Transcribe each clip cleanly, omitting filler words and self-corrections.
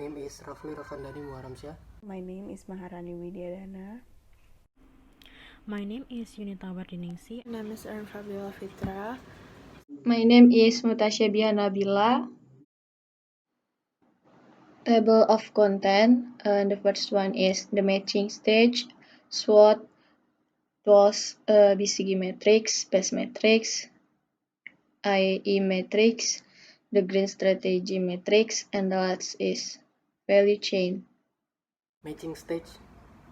name is Rafli Ravandani Muharamsyah. My name is Maharani Widyadana. My name is Yunita Wardiningsi. My name is Erin Fabiola Fitra. My name is Mutasyabiha Nabila. Table of content. The first one is the matching stage, SWOT, TOS, BCG matrix, PES matrix, IE matrix, the green strategy matrix, and the last is value chain. Matching stage.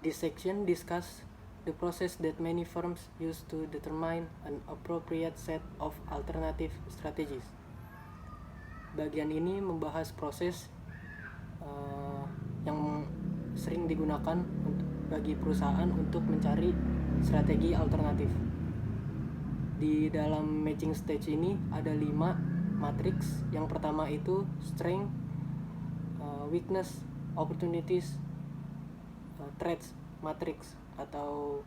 This section discusses the process that many firms use to determine an appropriate set of alternative strategies. Bagian ini membahas proses yang sering digunakan bagi perusahaan untuk mencari strategi alternatif. Di dalam matching stage ini ada 5 matriks. Yang pertama itu strength, weakness, opportunities, threats matrix atau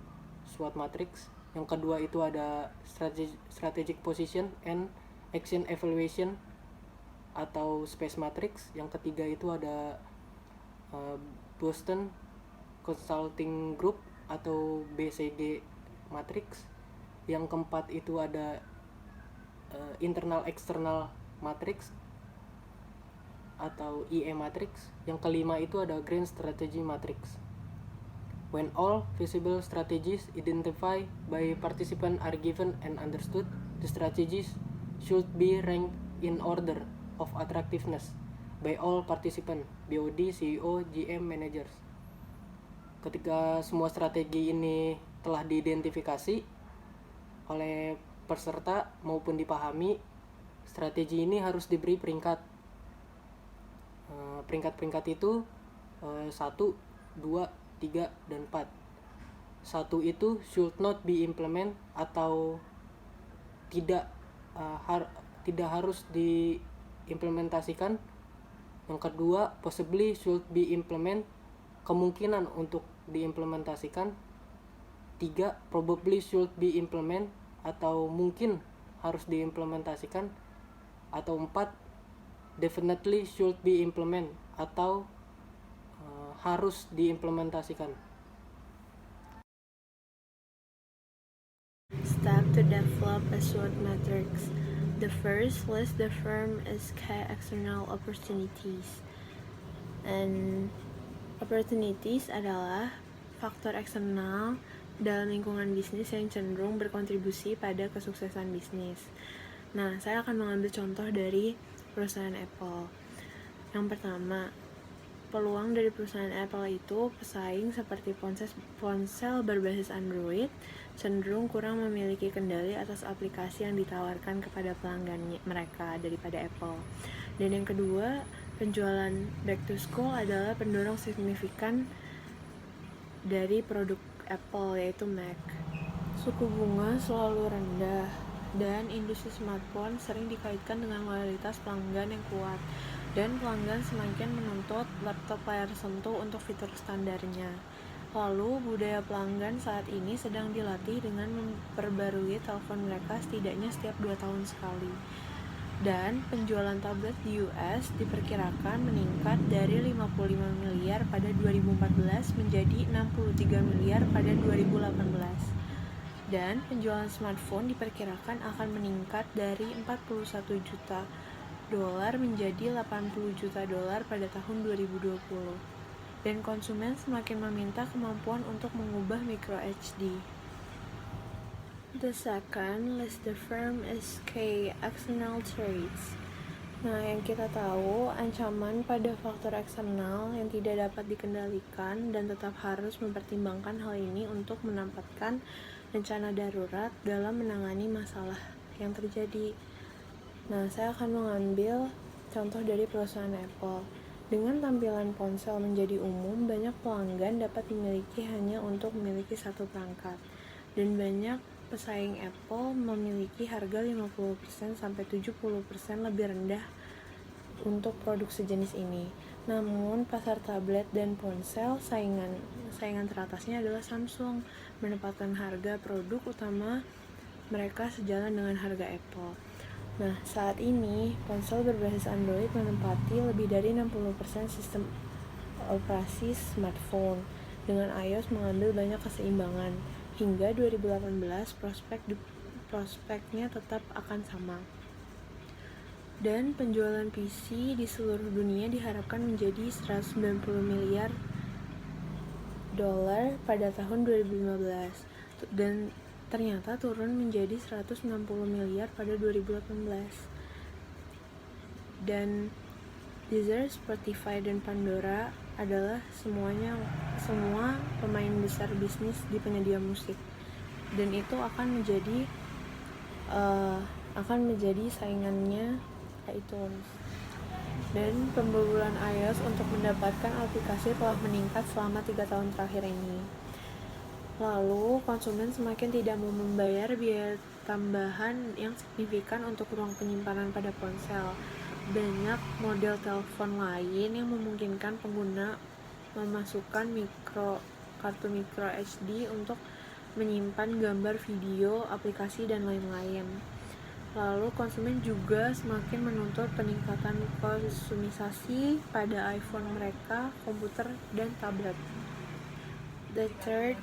SWOT matrix. Yang kedua itu ada strategic position and action evaluation atau space matrix. Yang ketiga itu ada Boston Consulting Group atau BCG matrix. Yang keempat itu ada internal external matrix atau IE matrix. Yang kelima itu ada grand strategy matrix. When all visible strategies identified by participant are given and understood, the strategies should be ranked in order of attractiveness by all participant, BOD, CEO, GM, managers. Ketika semua strategi ini telah diidentifikasi oleh peserta maupun dipahami, strategi ini harus diberi peringkat. Peringkat-peringkat itu 1, 2, 3, dan 4. 1 itu should not be implement atau tidak harus diimplementasikan. Yang kedua, possibly should be implement, kemungkinan untuk diimplementasikan. 3, probably should be implement atau mungkin harus diimplementasikan. Atau 4, definitely should be implement atau harus diimplementasikan. Step to develop a SWOT matrix. The first list the firm is key external opportunities. And opportunities adalah faktor eksternal dalam lingkungan bisnis yang cenderung berkontribusi pada kesuksesan bisnis. Nah, saya akan mengambil contoh dari perusahaan Apple. Yang pertama, peluang dari perusahaan Apple itu pesaing seperti ponsel berbasis Android cenderung kurang memiliki kendali atas aplikasi yang ditawarkan kepada pelanggan mereka daripada Apple. Dan yang kedua, penjualan back to school adalah pendorong signifikan dari produk Apple, yaitu Mac. Suku bunga selalu rendah dan industri smartphone sering dikaitkan dengan loyalitas pelanggan yang kuat, dan pelanggan semakin menuntut laptop layar sentuh untuk fitur standarnya. Lalu, budaya pelanggan saat ini sedang dilatih dengan memperbarui telepon mereka setidaknya setiap 2 tahun sekali. Dan penjualan tablet di US diperkirakan meningkat dari 55 miliar pada 2014 menjadi 63 miliar pada 2018. Dan penjualan smartphone diperkirakan akan meningkat dari 41 juta dolar menjadi 80 juta dolar pada tahun 2020. Dan konsumen semakin meminta kemampuan untuk mengubah micro HD. The second list the firm is key external traits. Nah, yang kita tahu, ancaman pada faktor eksternal yang tidak dapat dikendalikan dan tetap harus mempertimbangkan hal ini untuk menempatkan rencana darurat dalam menangani masalah yang terjadi. Nah, saya akan mengambil contoh dari perusahaan Apple. Dengan tampilan ponsel menjadi umum, banyak pelanggan dapat memiliki hanya untuk memiliki satu perangkat. Dan banyak pesaing Apple memiliki harga 50% sampai 70% lebih rendah untuk produk sejenis ini. Namun, pasar tablet dan ponsel saingan teratasnya adalah Samsung, menempatkan harga produk utama mereka sejalan dengan harga Apple. Nah, saat ini ponsel berbasis Android menempati lebih dari 60% sistem operasi smartphone, dengan iOS mengambil banyak keseimbangan. Hingga 2018, prospeknya tetap akan sama. Dan penjualan PC di seluruh dunia diharapkan menjadi 190 miliar dolar pada tahun 2015 dan ternyata turun menjadi 160 miliar pada 2018. Dan Deezer, Spotify, dan Pandora adalah semua pemain besar bisnis di penyedia musik, dan itu akan menjadi saingannya iTunes. Dan pembobolan iOS untuk mendapatkan aplikasi telah meningkat selama 3 tahun terakhir ini. Lalu, konsumen semakin tidak mau membayar biaya tambahan yang signifikan untuk ruang penyimpanan pada ponsel. Banyak model telepon lain yang memungkinkan pengguna memasukkan kartu micro SD untuk menyimpan gambar, video, aplikasi, dan lain-lain. Lalu, konsumen juga semakin menuntut peningkatan konsumisasi pada iPhone mereka, komputer, dan tablet. The third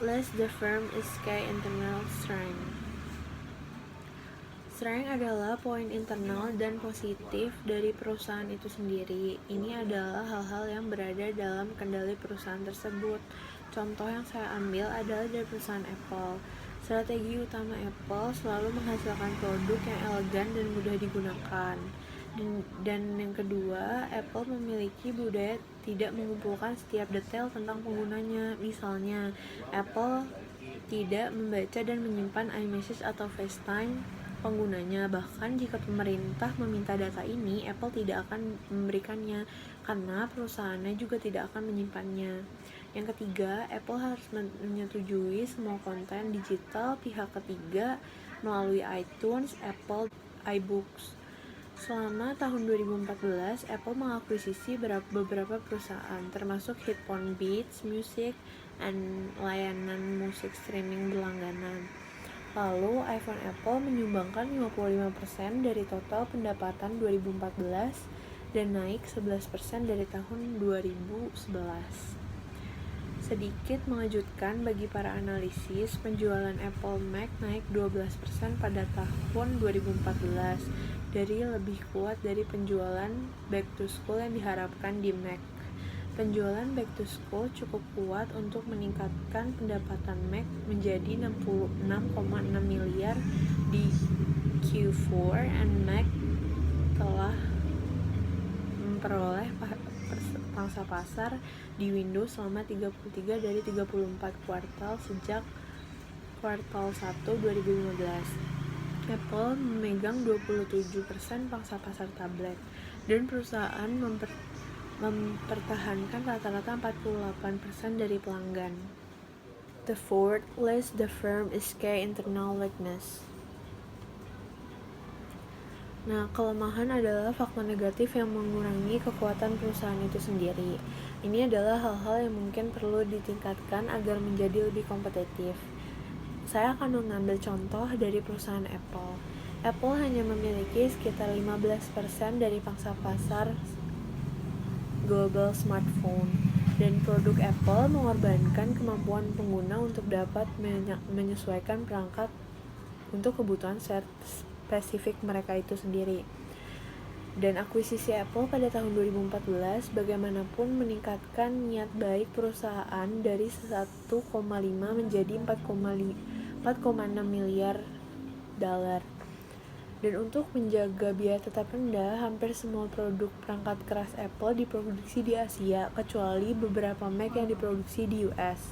list the firm is key internal strength. Strength adalah poin internal dan positif dari perusahaan itu sendiri. Ini adalah hal-hal yang berada dalam kendali perusahaan tersebut. Contoh yang saya ambil adalah dari perusahaan Apple. Strategi utama Apple selalu menghasilkan produk yang elegan dan mudah digunakan. Dan yang kedua, Apple memiliki budaya tidak mengumpulkan setiap detail tentang penggunanya. Misalnya, Apple tidak membaca dan menyimpan iMessage atau FaceTime penggunanya. Bahkan jika pemerintah meminta data ini, Apple tidak akan memberikannya karena perusahaannya juga tidak akan menyimpannya. Yang ketiga, Apple harus menyetujui semua konten digital pihak ketiga melalui iTunes, Apple, iBooks. Selama tahun 2014, Apple mengakuisisi beberapa perusahaan, termasuk Hitphone Beats Music, dan layanan musik streaming berlangganan. Lalu, iPhone Apple menyumbangkan 55% dari total pendapatan 2014 dan naik 11% dari tahun 2011. Sedikit mengejutkan bagi para analisis, penjualan Apple Mac naik 12% pada tahun 2014, dari lebih kuat dari penjualan back to school yang diharapkan di Mac. Penjualan back to school cukup kuat untuk meningkatkan pendapatan Mac menjadi 66,6 miliar di Q4, dan Mac telah memperoleh pangsa pasar di Windows selama 33 dari 34 kuartal sejak kuartal 1 2015. Apple memegang 27% pangsa pasar tablet, dan perusahaan mempertahankan rata-rata 48% dari pelanggan. The fourth list the firm is key internal weakness. Nah, kelemahan adalah faktor negatif yang mengurangi kekuatan perusahaan itu sendiri. Ini adalah hal-hal yang mungkin perlu ditingkatkan agar menjadi lebih kompetitif. Saya akan mengambil contoh dari perusahaan Apple. Apple hanya memiliki sekitar 15% dari pangsa pasar global smartphone, dan produk Apple mengorbankan kemampuan pengguna untuk dapat menyesuaikan perangkat untuk kebutuhan spesifik mereka itu sendiri. Dan akuisisi Apple pada tahun 2014 bagaimanapun meningkatkan niat baik perusahaan dari 1,5 menjadi 4,6 miliar dolar. Dan untuk menjaga biaya tetap rendah, hampir semua produk perangkat keras Apple diproduksi di Asia, kecuali beberapa Mac yang diproduksi di US.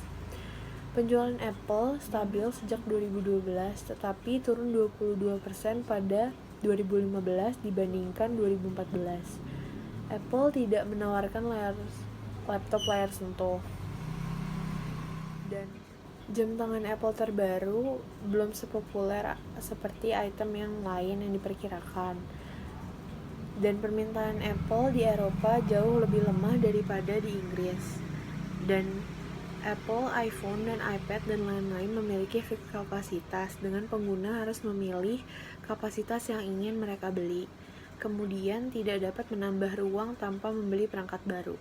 Penjualan Apple stabil sejak 2012, tetapi turun 22% pada 2015 dibandingkan 2014. Apple tidak menawarkan laptop layar sentuh, dan jam tangan Apple terbaru belum sepopuler seperti item yang lain yang diperkirakan. Dan permintaan Apple di Eropa jauh lebih lemah daripada di Inggris. Dan Apple, iPhone, dan iPad, dan lain-lain memiliki kapasitas, dengan pengguna harus memilih kapasitas yang ingin mereka beli. Kemudian, tidak dapat menambah ruang tanpa membeli perangkat baru.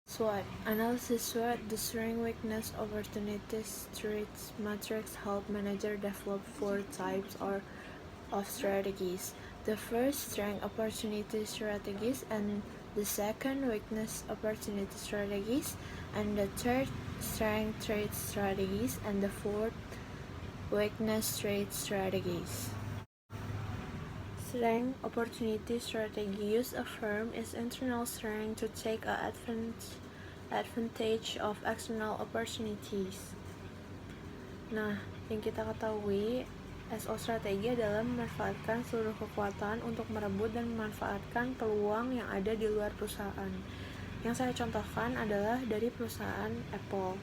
SWOT. Analysis SWOT, the strength, weakness, opportunities, threats, matrix help manager develop 4 types of strategies. The first, strength, opportunity strategies, and the second, weakness, opportunity strategies, and the third, strength, trait strategies, and the fourth, weakness, trait strategies. Strength, opportunity strategy use a firm its internal strength to take advantage of external opportunities. Nah, yang kita ketahui, SO strategi adalah memanfaatkan seluruh kekuatan untuk merebut dan memanfaatkan peluang yang ada di luar perusahaan. Yang saya contohkan adalah dari perusahaan Apple.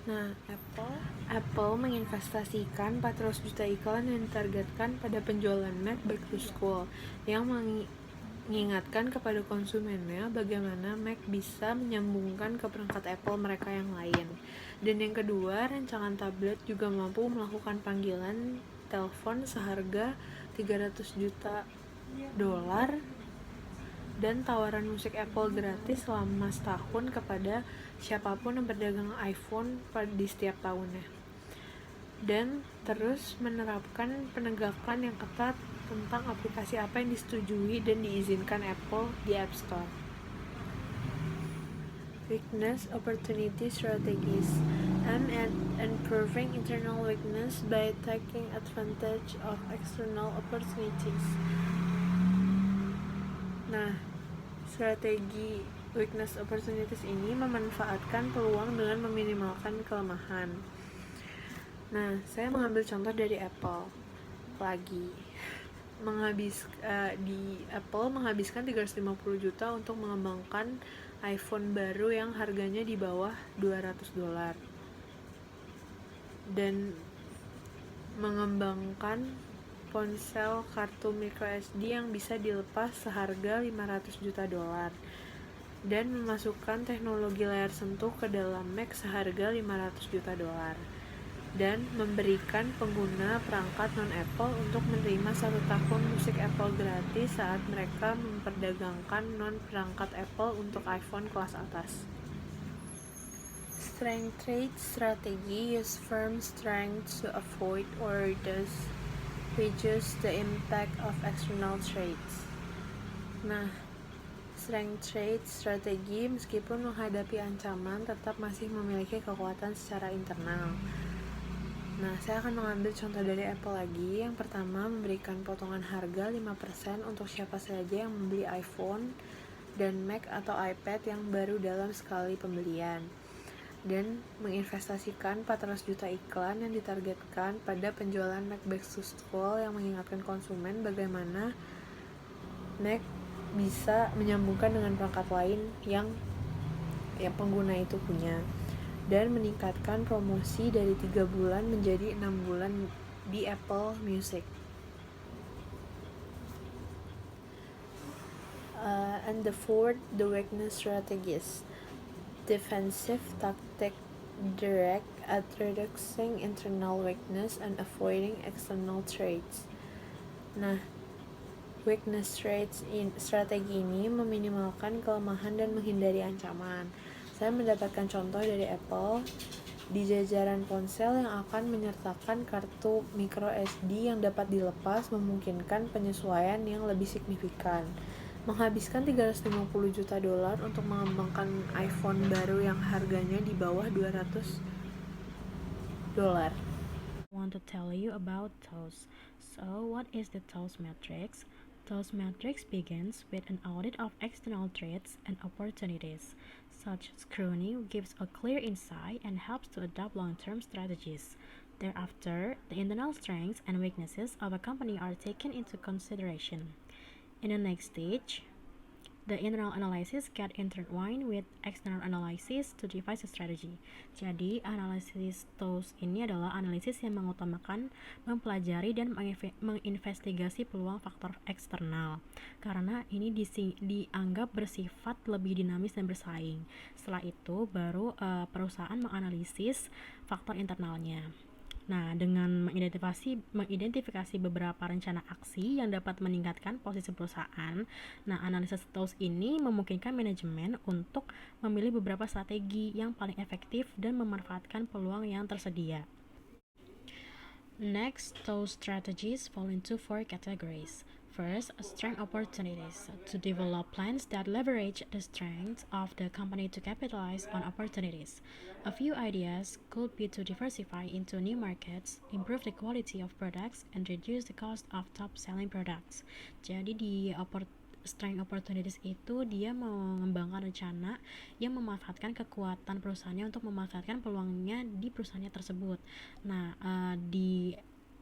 Nah, Apple menginvestasikan 400 juta iklan yang ditargetkan pada penjualan Mac Back to School, yang mengingatkan kepada konsumennya bagaimana Mac bisa menyambungkan ke perangkat Apple mereka yang lain. Dan yang kedua, rancangan tablet juga mampu melakukan panggilan telepon seharga 300 juta dolar dan tawaran musik Apple gratis selama setahun kepada siapapun yang berdagang iPhone di setiap tahunnya. Dan terus menerapkan penegakan yang ketat tentang aplikasi apa yang disetujui dan diizinkan Apple di App Store. Weakness, opportunity strategies. Aim at improving internal weakness by taking advantage of external opportunities. Nah, strategi weakness opportunities ini memanfaatkan peluang dengan meminimalkan kelemahan. Nah, saya mengambil contoh dari Apple lagi. Di Apple menghabiskan 350 juta untuk mengembangkan iPhone baru yang harganya di bawah 200 dolar. Dan mengembangkan ponsel kartu microSD yang bisa dilepas seharga 500 juta dolar dan memasukkan teknologi layar sentuh ke dalam Mac seharga 500 juta dolar dan memberikan pengguna perangkat non-Apple untuk menerima 1 tahun musik Apple gratis saat mereka memperdagangkan non-perangkat Apple untuk iPhone kelas atas. Strength trade strategy use firm strength to avoid or reduce the impact of external traits. Nah, strength trade strategi meskipun menghadapi ancaman tetap masih memiliki kekuatan secara internal. Nah, saya akan mengambil contoh dari Apple lagi. Yang pertama, memberikan potongan harga 5% untuk siapa saja yang membeli iPhone dan Mac atau iPad yang baru dalam sekali pembelian. Dan menginvestasikan 400 juta iklan yang ditargetkan pada penjualan Mac Back to School yang mengingatkan konsumen bagaimana Mac bisa menyambungkan dengan perangkat lain yang pengguna itu punya, dan meningkatkan promosi dari 3 bulan menjadi 6 bulan di Apple Music. And the fourth, the weakness strategies. Defensive tactic direct at reducing internal weakness and avoiding external traits. Nah, weakness traits strategi ini meminimalkan kelemahan dan menghindari ancaman. Saya mendapatkan contoh dari Apple di jajaran ponsel yang akan menyertakan kartu micro SD yang dapat dilepas memungkinkan penyesuaian yang lebih signifikan. Menghabiskan 350 juta dolar untuk mengembangkan iPhone baru yang harganya di bawah 200 dolar. I want to tell you about TOS. So, what is the TOS matrix? TOS matrix begins with an audit of external threats and opportunities. Such scrutiny gives a clear insight and helps to adopt long-term strategies. Thereafter, the internal strengths and weaknesses of a company are taken into consideration. In the next stage, The internal analysis get intertwined with external analysis to devise a strategy. Jadi, analisis TOS ini adalah analisis yang mengutamakan mempelajari dan menginvestigasi peluang faktor eksternal, karena ini dianggap bersifat lebih dinamis dan bersaing. Setelah itu, baru perusahaan menganalisis faktor internalnya. Nah, dengan mengidentifikasi beberapa rencana aksi yang dapat meningkatkan posisi perusahaan, nah analisis TOS ini memungkinkan manajemen untuk memilih beberapa strategi yang paling efektif dan memanfaatkan peluang yang tersedia. Next, TOS strategies fall into 4 categories. First, strength opportunities, to develop plans that leverage the strengths of the company to capitalize on opportunities. A few ideas could be to diversify into new markets, improve the quality of products, and reduce the cost of top-selling products. Jadi di strength opportunities itu dia mengembangkan rencana yang memanfaatkan kekuatan perusahaannya untuk memanfaatkan peluangnya di perusahaannya tersebut. Nah, di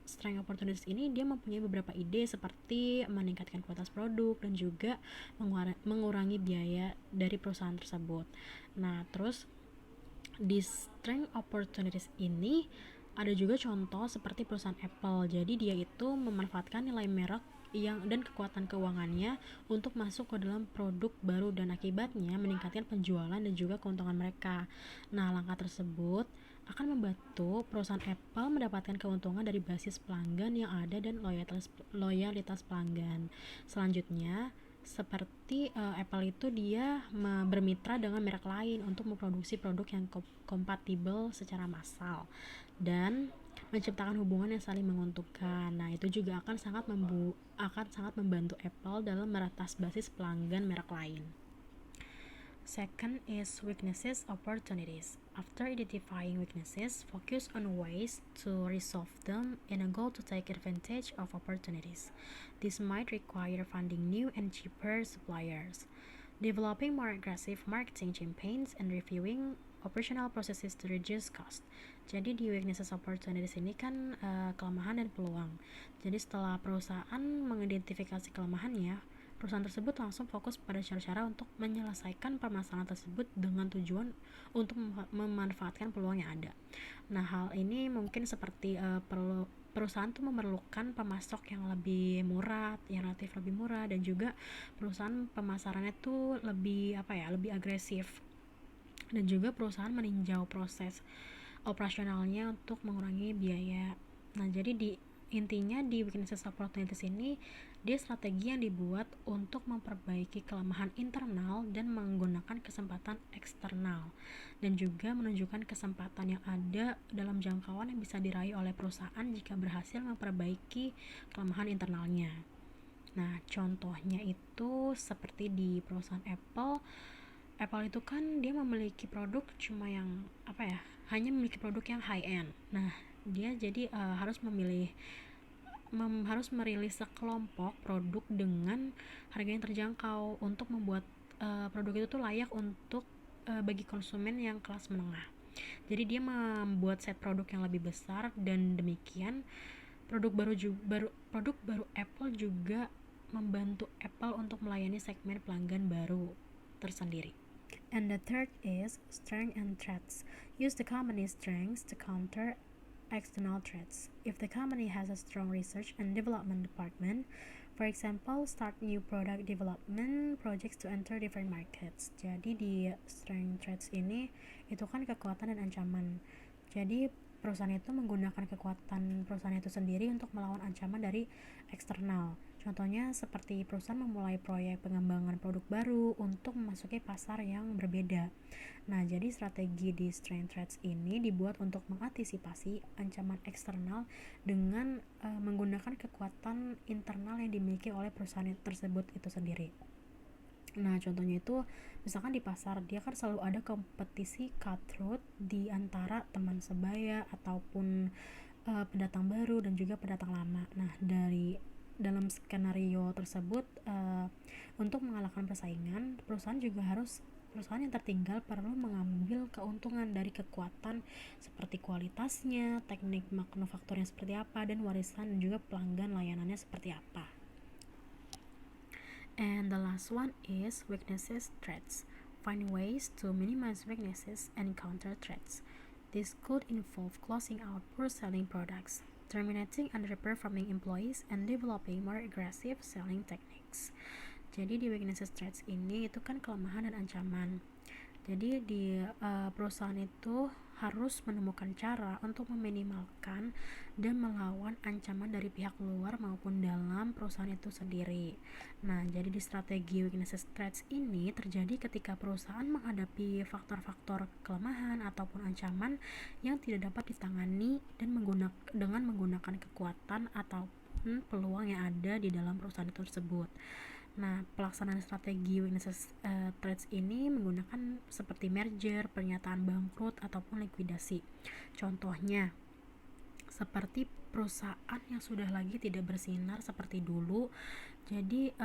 strength opportunities ini dia mempunyai beberapa ide seperti meningkatkan kualitas produk dan juga mengurangi biaya dari perusahaan tersebut. Nah, terus di strength opportunities ini ada juga contoh seperti perusahaan Apple. Jadi dia itu memanfaatkan nilai merek dan kekuatan keuangannya untuk masuk ke dalam produk baru dan akibatnya meningkatkan penjualan dan juga keuntungan mereka. Nah, langkah tersebut akan membantu perusahaan Apple mendapatkan keuntungan dari basis pelanggan yang ada dan loyalitas pelanggan. Selanjutnya, seperti Apple itu dia bermitra dengan merek lain untuk memproduksi produk yang kompatibel secara massal dan menciptakan hubungan yang saling menguntungkan. Nah, itu juga akan sangat membantu Apple dalam meretas basis pelanggan merek lain. Second is weaknesses opportunities. After identifying weaknesses, focus on ways to resolve them in a goal to take advantage of opportunities. This might require finding new and cheaper suppliers, developing more aggressive marketing campaigns, and reviewing operational processes to reduce cost. Jadi di weaknesses opportunities ini kan kelemahan dan peluang. Jadi setelah perusahaan mengidentifikasi kelemahannya, perusahaan tersebut langsung fokus pada cara-cara untuk menyelesaikan permasalahan tersebut dengan tujuan untuk memanfaatkan peluang yang ada. Nah, hal ini mungkin seperti perusahaan tuh memerlukan pemasok yang lebih murah, yang relatif lebih murah, dan juga perusahaan pemasarannya tuh lebih agresif, dan juga perusahaan meninjau proses operasionalnya untuk mengurangi biaya. Nah, jadi intinya di weaknesses opportunities ini dia strategi yang dibuat untuk memperbaiki kelemahan internal dan menggunakan kesempatan eksternal, dan juga menunjukkan kesempatan yang ada dalam jangkauan yang bisa diraih oleh perusahaan jika berhasil memperbaiki kelemahan internalnya. Nah, contohnya itu seperti di perusahaan Apple itu kan dia memiliki produk cuma yang hanya memiliki produk yang high end. Nah, dia jadi harus merilis sekelompok produk dengan harga yang terjangkau untuk membuat produk itu tuh layak untuk bagi konsumen yang kelas menengah. Jadi dia membuat set produk yang lebih besar, dan demikian produk baru Apple juga membantu Apple untuk melayani segmen pelanggan baru tersendiri. And the third is strength and threats. Use the company's strengths to counter external threats. If the company has a strong research and development department, for example, start new product development projects to enter different markets. Jadi di strength threats ini itu kan kekuatan dan ancaman. Jadi perusahaan itu menggunakan kekuatan perusahaan itu sendiri untuk melawan ancaman dari eksternal. Contohnya seperti perusahaan memulai proyek pengembangan produk baru untuk memasuki pasar yang berbeda. Nah, jadi strategi di strength threats ini dibuat untuk mengantisipasi ancaman eksternal dengan menggunakan kekuatan internal yang dimiliki oleh perusahaan tersebut itu sendiri. Nah, contohnya itu misalkan di pasar dia kan selalu ada kompetisi cutthroat di antara teman sebaya ataupun pendatang baru dan juga pendatang lama. Nah, dalam skenario tersebut untuk mengalahkan persaingan, perusahaan yang tertinggal perlu mengambil keuntungan dari kekuatan seperti kualitasnya, teknik manufakturnya seperti apa, dan warisan dan juga pelanggan layanannya seperti apa. And the last one is weaknesses threats. Find ways to minimize weaknesses and counter threats. This could involve closing out poor selling products, terminating underperforming employees, and developing more aggressive selling techniques. Jadi di weaknesses threats ini itu kan kelemahan dan ancaman. Jadi di perusahaan itu harus menemukan cara untuk meminimalkan dan melawan ancaman dari pihak luar maupun dalam perusahaan itu sendiri. Nah, jadi di strategi weaknesses threats ini terjadi ketika perusahaan menghadapi faktor-faktor kelemahan ataupun ancaman yang tidak dapat ditangani dan dengan menggunakan kekuatan ataupun peluang yang ada di dalam perusahaan itu tersebut. Nah, pelaksanaan strategi weaknesses threats ini menggunakan seperti merger, pernyataan bangkrut, ataupun likuidasi. Contohnya, seperti perusahaan yang sudah lagi tidak bersinar seperti dulu, jadi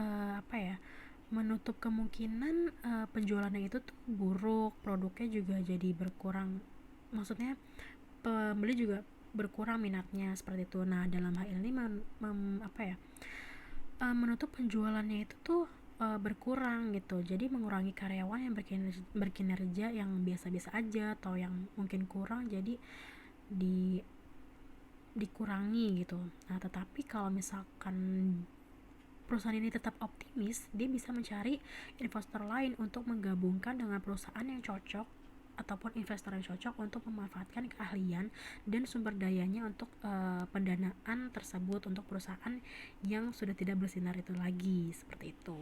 menutup kemungkinan penjualannya itu tuh buruk, produknya juga jadi berkurang. Maksudnya pembeli juga berkurang minatnya seperti itu. Nah, dalam hal ini menutup penjualannya itu tuh berkurang gitu, jadi mengurangi karyawan yang berkinerja yang biasa-biasa aja atau yang mungkin kurang, jadi dikurangi gitu. Nah, tetapi kalau misalkan perusahaan ini tetap optimis, dia bisa mencari investor lain untuk menggabungkan dengan perusahaan yang cocok ataupun investor yang cocok untuk memanfaatkan keahlian dan sumber dayanya untuk pendanaan tersebut untuk perusahaan yang sudah tidak bersinar itu lagi, seperti itu.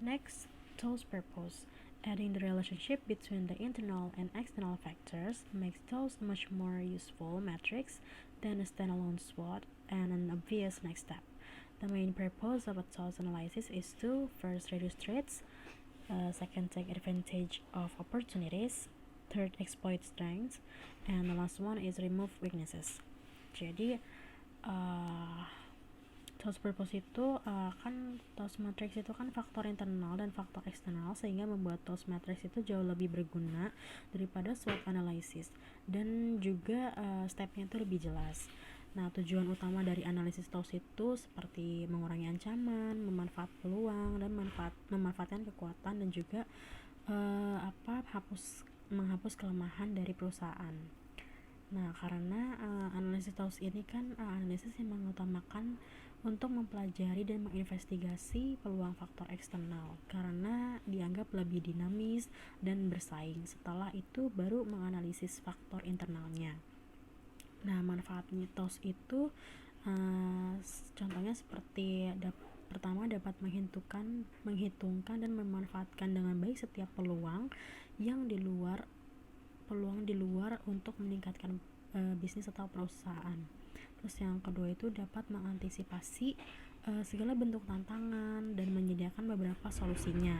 Next, tools purpose. Adding the relationship between the internal and external factors makes tools a much more useful matrix than a standalone SWOT and an obvious next step. The main purpose of a tools analysis is to first reduce threats, second take advantage of opportunities, third exploit strengths, and the last one is remove weaknesses. Jadi tools purpose itu kan tools matrix itu kan faktor internal dan faktor eksternal, sehingga membuat tools matrix itu jauh lebih berguna daripada SWOT analysis, dan juga stepnya itu lebih jelas. Nah, tujuan utama dari analisis tools itu seperti mengurangi ancaman, memanfaat peluang, dan memanfaatkan kekuatan, dan juga menghapus kelemahan dari perusahaan. Nah, karena analisis tools ini kan analisis yang mengutamakan untuk mempelajari dan menginvestigasi peluang faktor eksternal karena dianggap lebih dinamis dan bersaing. Setelah itu baru menganalisis faktor internalnya. Nah, manfaatnya tools itu contohnya seperti pertama, dapat menghitungkan dan memanfaatkan dengan baik setiap peluang di luar untuk meningkatkan bisnis atau perusahaan. Terus yang kedua itu dapat mengantisipasi segala bentuk tantangan dan menyediakan beberapa solusinya.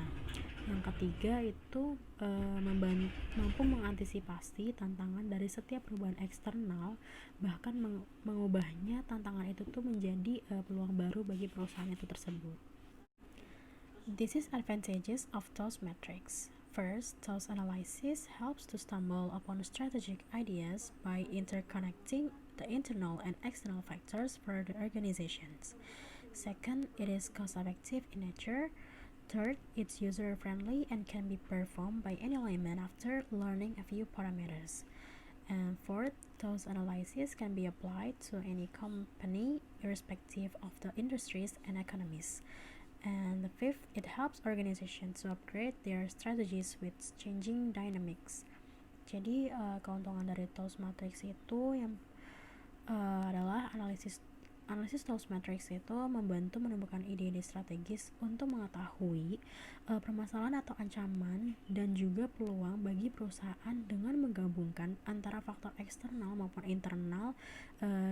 Yang ketiga itu mampu mengantisipasi tantangan dari setiap perubahan eksternal, bahkan mengubahnya tantangan itu tuh menjadi peluang baru bagi perusahaan itu tersebut. This is advantages of tools matrix. First, tools analysis helps to stumble upon strategic ideas by interconnecting the internal and external factors for the organizations. Second, it is cost-effective in nature. Third, it's user-friendly and can be performed by any layman after learning a few parameters. And fourth, tools analysis can be applied to any company irrespective of the industries and economies. And the fifth, it helps organizations to upgrade their strategies with changing dynamics. Jadi keuntungan dari tools matrix itu yang adalah analisis tools matrix itu membantu menemukan ide-ide strategis untuk mengetahui permasalahan atau ancaman dan juga peluang bagi perusahaan dengan menggabungkan antara faktor eksternal maupun internal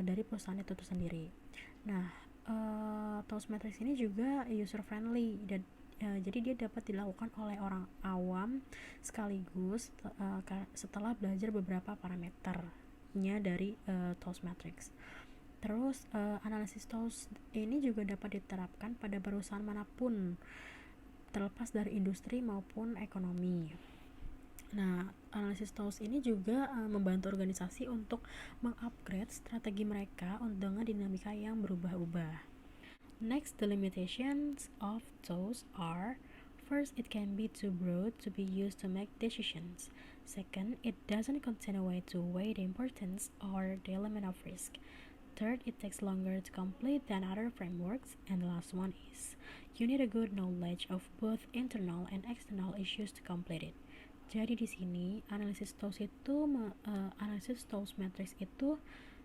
dari perusahaan itu sendiri. Nah, tools matrix ini juga user friendly dan jadi dia dapat dilakukan oleh orang awam sekaligus setelah belajar beberapa parameternya dari tools matrix. Terus analisis tools ini juga dapat diterapkan pada perusahaan manapun, terlepas dari industri maupun ekonomi. Nah, analisis tools ini juga membantu organisasi untuk mengupgrade strategi mereka dengan dinamika yang berubah-ubah. Next, the limitations of TOS are: first, it can be too broad to be used to make decisions. Second, it doesn't contain a way to weigh the importance or the element of risk. Third, it takes longer to complete than other frameworks. And the last one is, you need a good knowledge of both internal and external issues to complete it. Jadi di sini analisis TOS matrix itu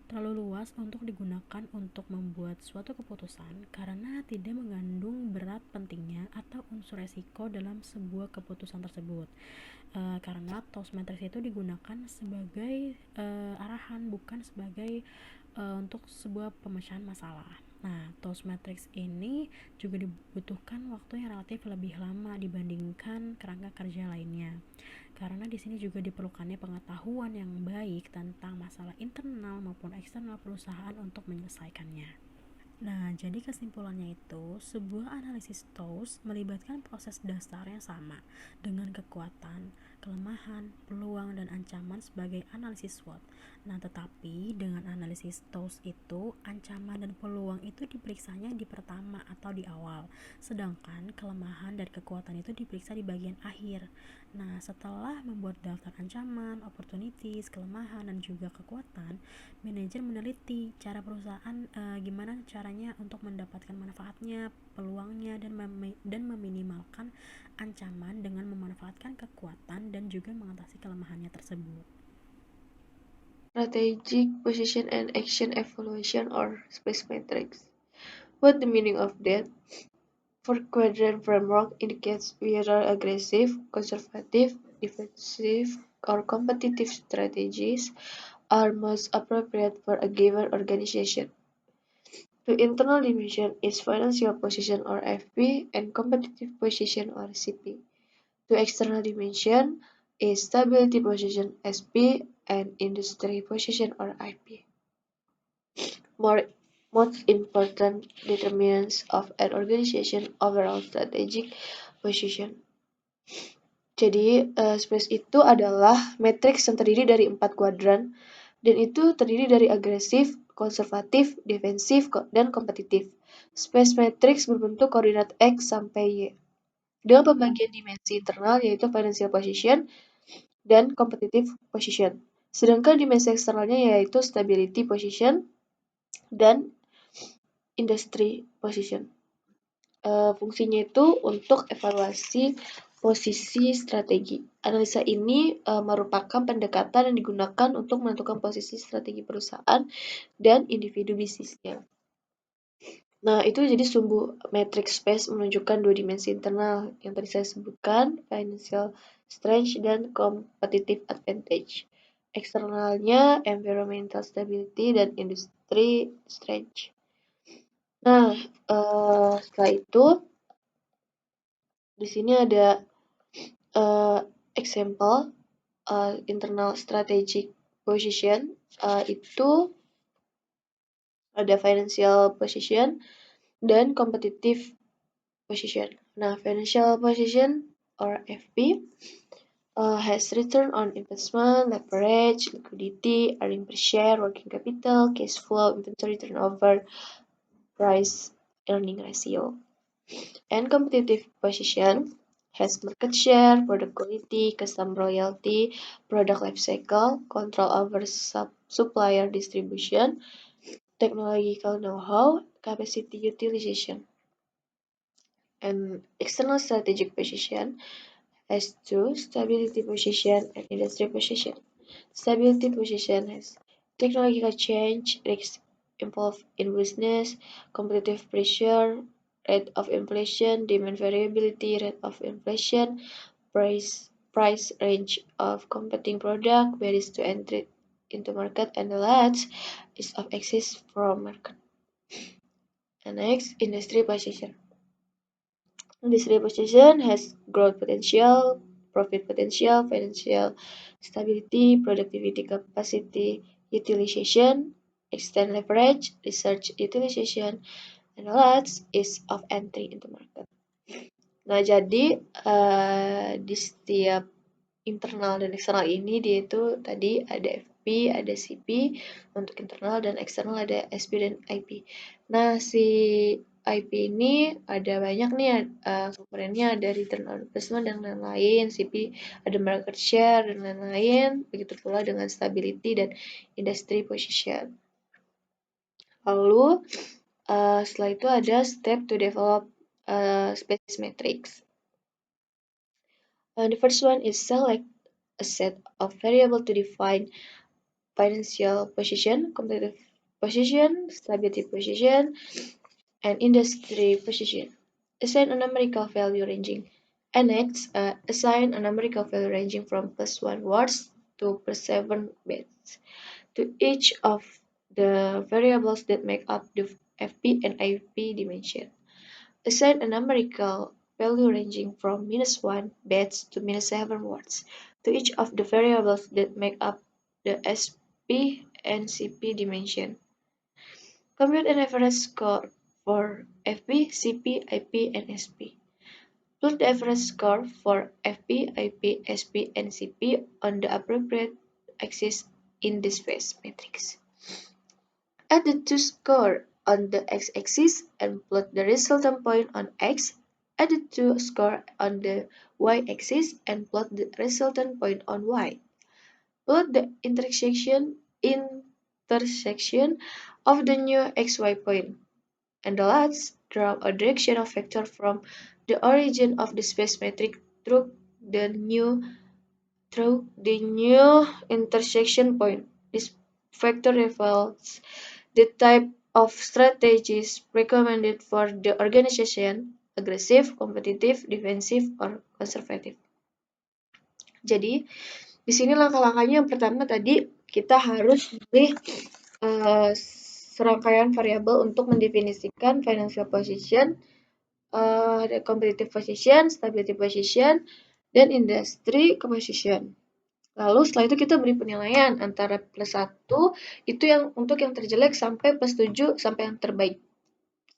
terlalu luas untuk digunakan untuk membuat suatu keputusan karena tidak mengandung berat pentingnya atau unsur resiko dalam sebuah keputusan tersebut. Karena TOS matrix itu digunakan sebagai arahan, bukan sebagai untuk sebuah pemecahan masalah. Nah, TOS matrix ini juga dibutuhkan waktu yang relatif lebih lama dibandingkan kerangka kerja lainnya. Karena di sini juga diperlukannya pengetahuan yang baik tentang masalah internal maupun eksternal perusahaan untuk menyelesaikannya. Nah, jadi kesimpulannya itu, sebuah analisis TOS melibatkan proses dasar yang sama dengan kekuatan, kelemahan, peluang, dan ancaman sebagai analisis SWOT. Nah, tetapi dengan analisis TOS itu, ancaman dan peluang itu diperiksanya di pertama atau di awal, sedangkan kelemahan dan kekuatan itu diperiksa di bagian akhir. Nah, setelah membuat daftar ancaman, opportunities, kelemahan, dan juga kekuatan, manajer meneliti cara perusahaan gimana caranya untuk mendapatkan manfaatnya, peluangnya, dan meminimalkan ancaman dengan memanfaatkan kekuatan dan juga mengatasi kelemahannya tersebut. Strategic position and action evaluation or space matrix. What the meaning of that? Four-quadrant framework indicates whether aggressive, conservative, defensive, or competitive strategies are most appropriate for a given organization. The internal dimension is financial position or FP and competitive position or CP. The external dimension is stability position SP and industry position or IP. Most important determinants of an organization overall strategic position. Jadi, space itu adalah matriks yang terdiri dari 4 kuadran, dan itu terdiri dari agresif, konservatif, defensif, dan kompetitif. Space matrix berbentuk koordinat X sampai Y, dengan pembagian dimensi internal yaitu financial position dan competitive position. Sedangkan dimensi eksternalnya yaitu stability position dan industry position. Fungsinya itu untuk evaluasi posisi strategi. Analisa ini merupakan pendekatan yang digunakan untuk menentukan posisi strategi perusahaan dan individu bisnisnya. Nah, itu jadi sumbu matrix space menunjukkan dua dimensi internal yang tadi saya sebutkan, financial strength dan competitive advantage. Eksternalnya environmental stability dan industry strength. Nah, setelah itu di sini ada example internal strategic position, itu ada financial position dan competitive position. Nah, financial position or FP has return on investment, leverage, liquidity, earning per share, working capital, cash flow, inventory turnover, price earning ratio. And competitive position has market share, product quality, customer loyalty, product life cycle, control over supplier distribution, technological know-how, capacity utilization. And external strategic position has two, stability position and industry position. Stability position has technological change, risks involved in business, competitive pressure, rate of inflation, demand variability, rate of inflation, price range of competing product, barriers to entry into market, and the last is of exit from market. And next, industry position. Industry position has growth potential, profit potential, financial stability, productivity capacity utilization, extend leverage, research utilization, and the last is of entry into market. Nah, jadi di setiap internal dan eksternal ini dia itu tadi ada FP, ada CP untuk internal, dan eksternal ada SP dan IP. Nah, si IP ini ada banyak nih komponennya, ada return on investment dan lain-lain, CP ada market share dan lain-lain, begitu pula dengan stability dan industry position. Lalu setelah itu ada step to develop space matrix. The first one is select a set of variables to define financial position, competitive position, stability position, and industry position. Assign a numerical value ranging. And next, assign a numerical value ranging from +1 watts to +7 bits to each of the variables that make up the FP and IP dimension. Assign a numerical value ranging from -1 bits to -7 watts to each of the variables that make up the SP and CP dimension. Compute an average score for FP, CP, IP, and SP. Plot the average score for FP, IP, SP, and CP on the appropriate axis in the space matrix. Add the two scores on the x-axis and plot the resultant point on x. Add the two scores on the y-axis and plot the resultant point on y. Plot the intersection of the new xy point. And the last, draw a direction of vector from the origin of the space matrix through the new intersection point. This vector reveals the type of strategies recommended for the organization: aggressive, competitive, defensive, or conservative. Jadi, di sini langkah-langkahnya yang pertama tadi kita harus pilih serangkaian variabel untuk mendefinisikan financial position, competitive position, stability position, dan industry position. Lalu setelah itu kita beri penilaian antara +1 itu yang untuk yang terjelek sampai +7 sampai yang terbaik.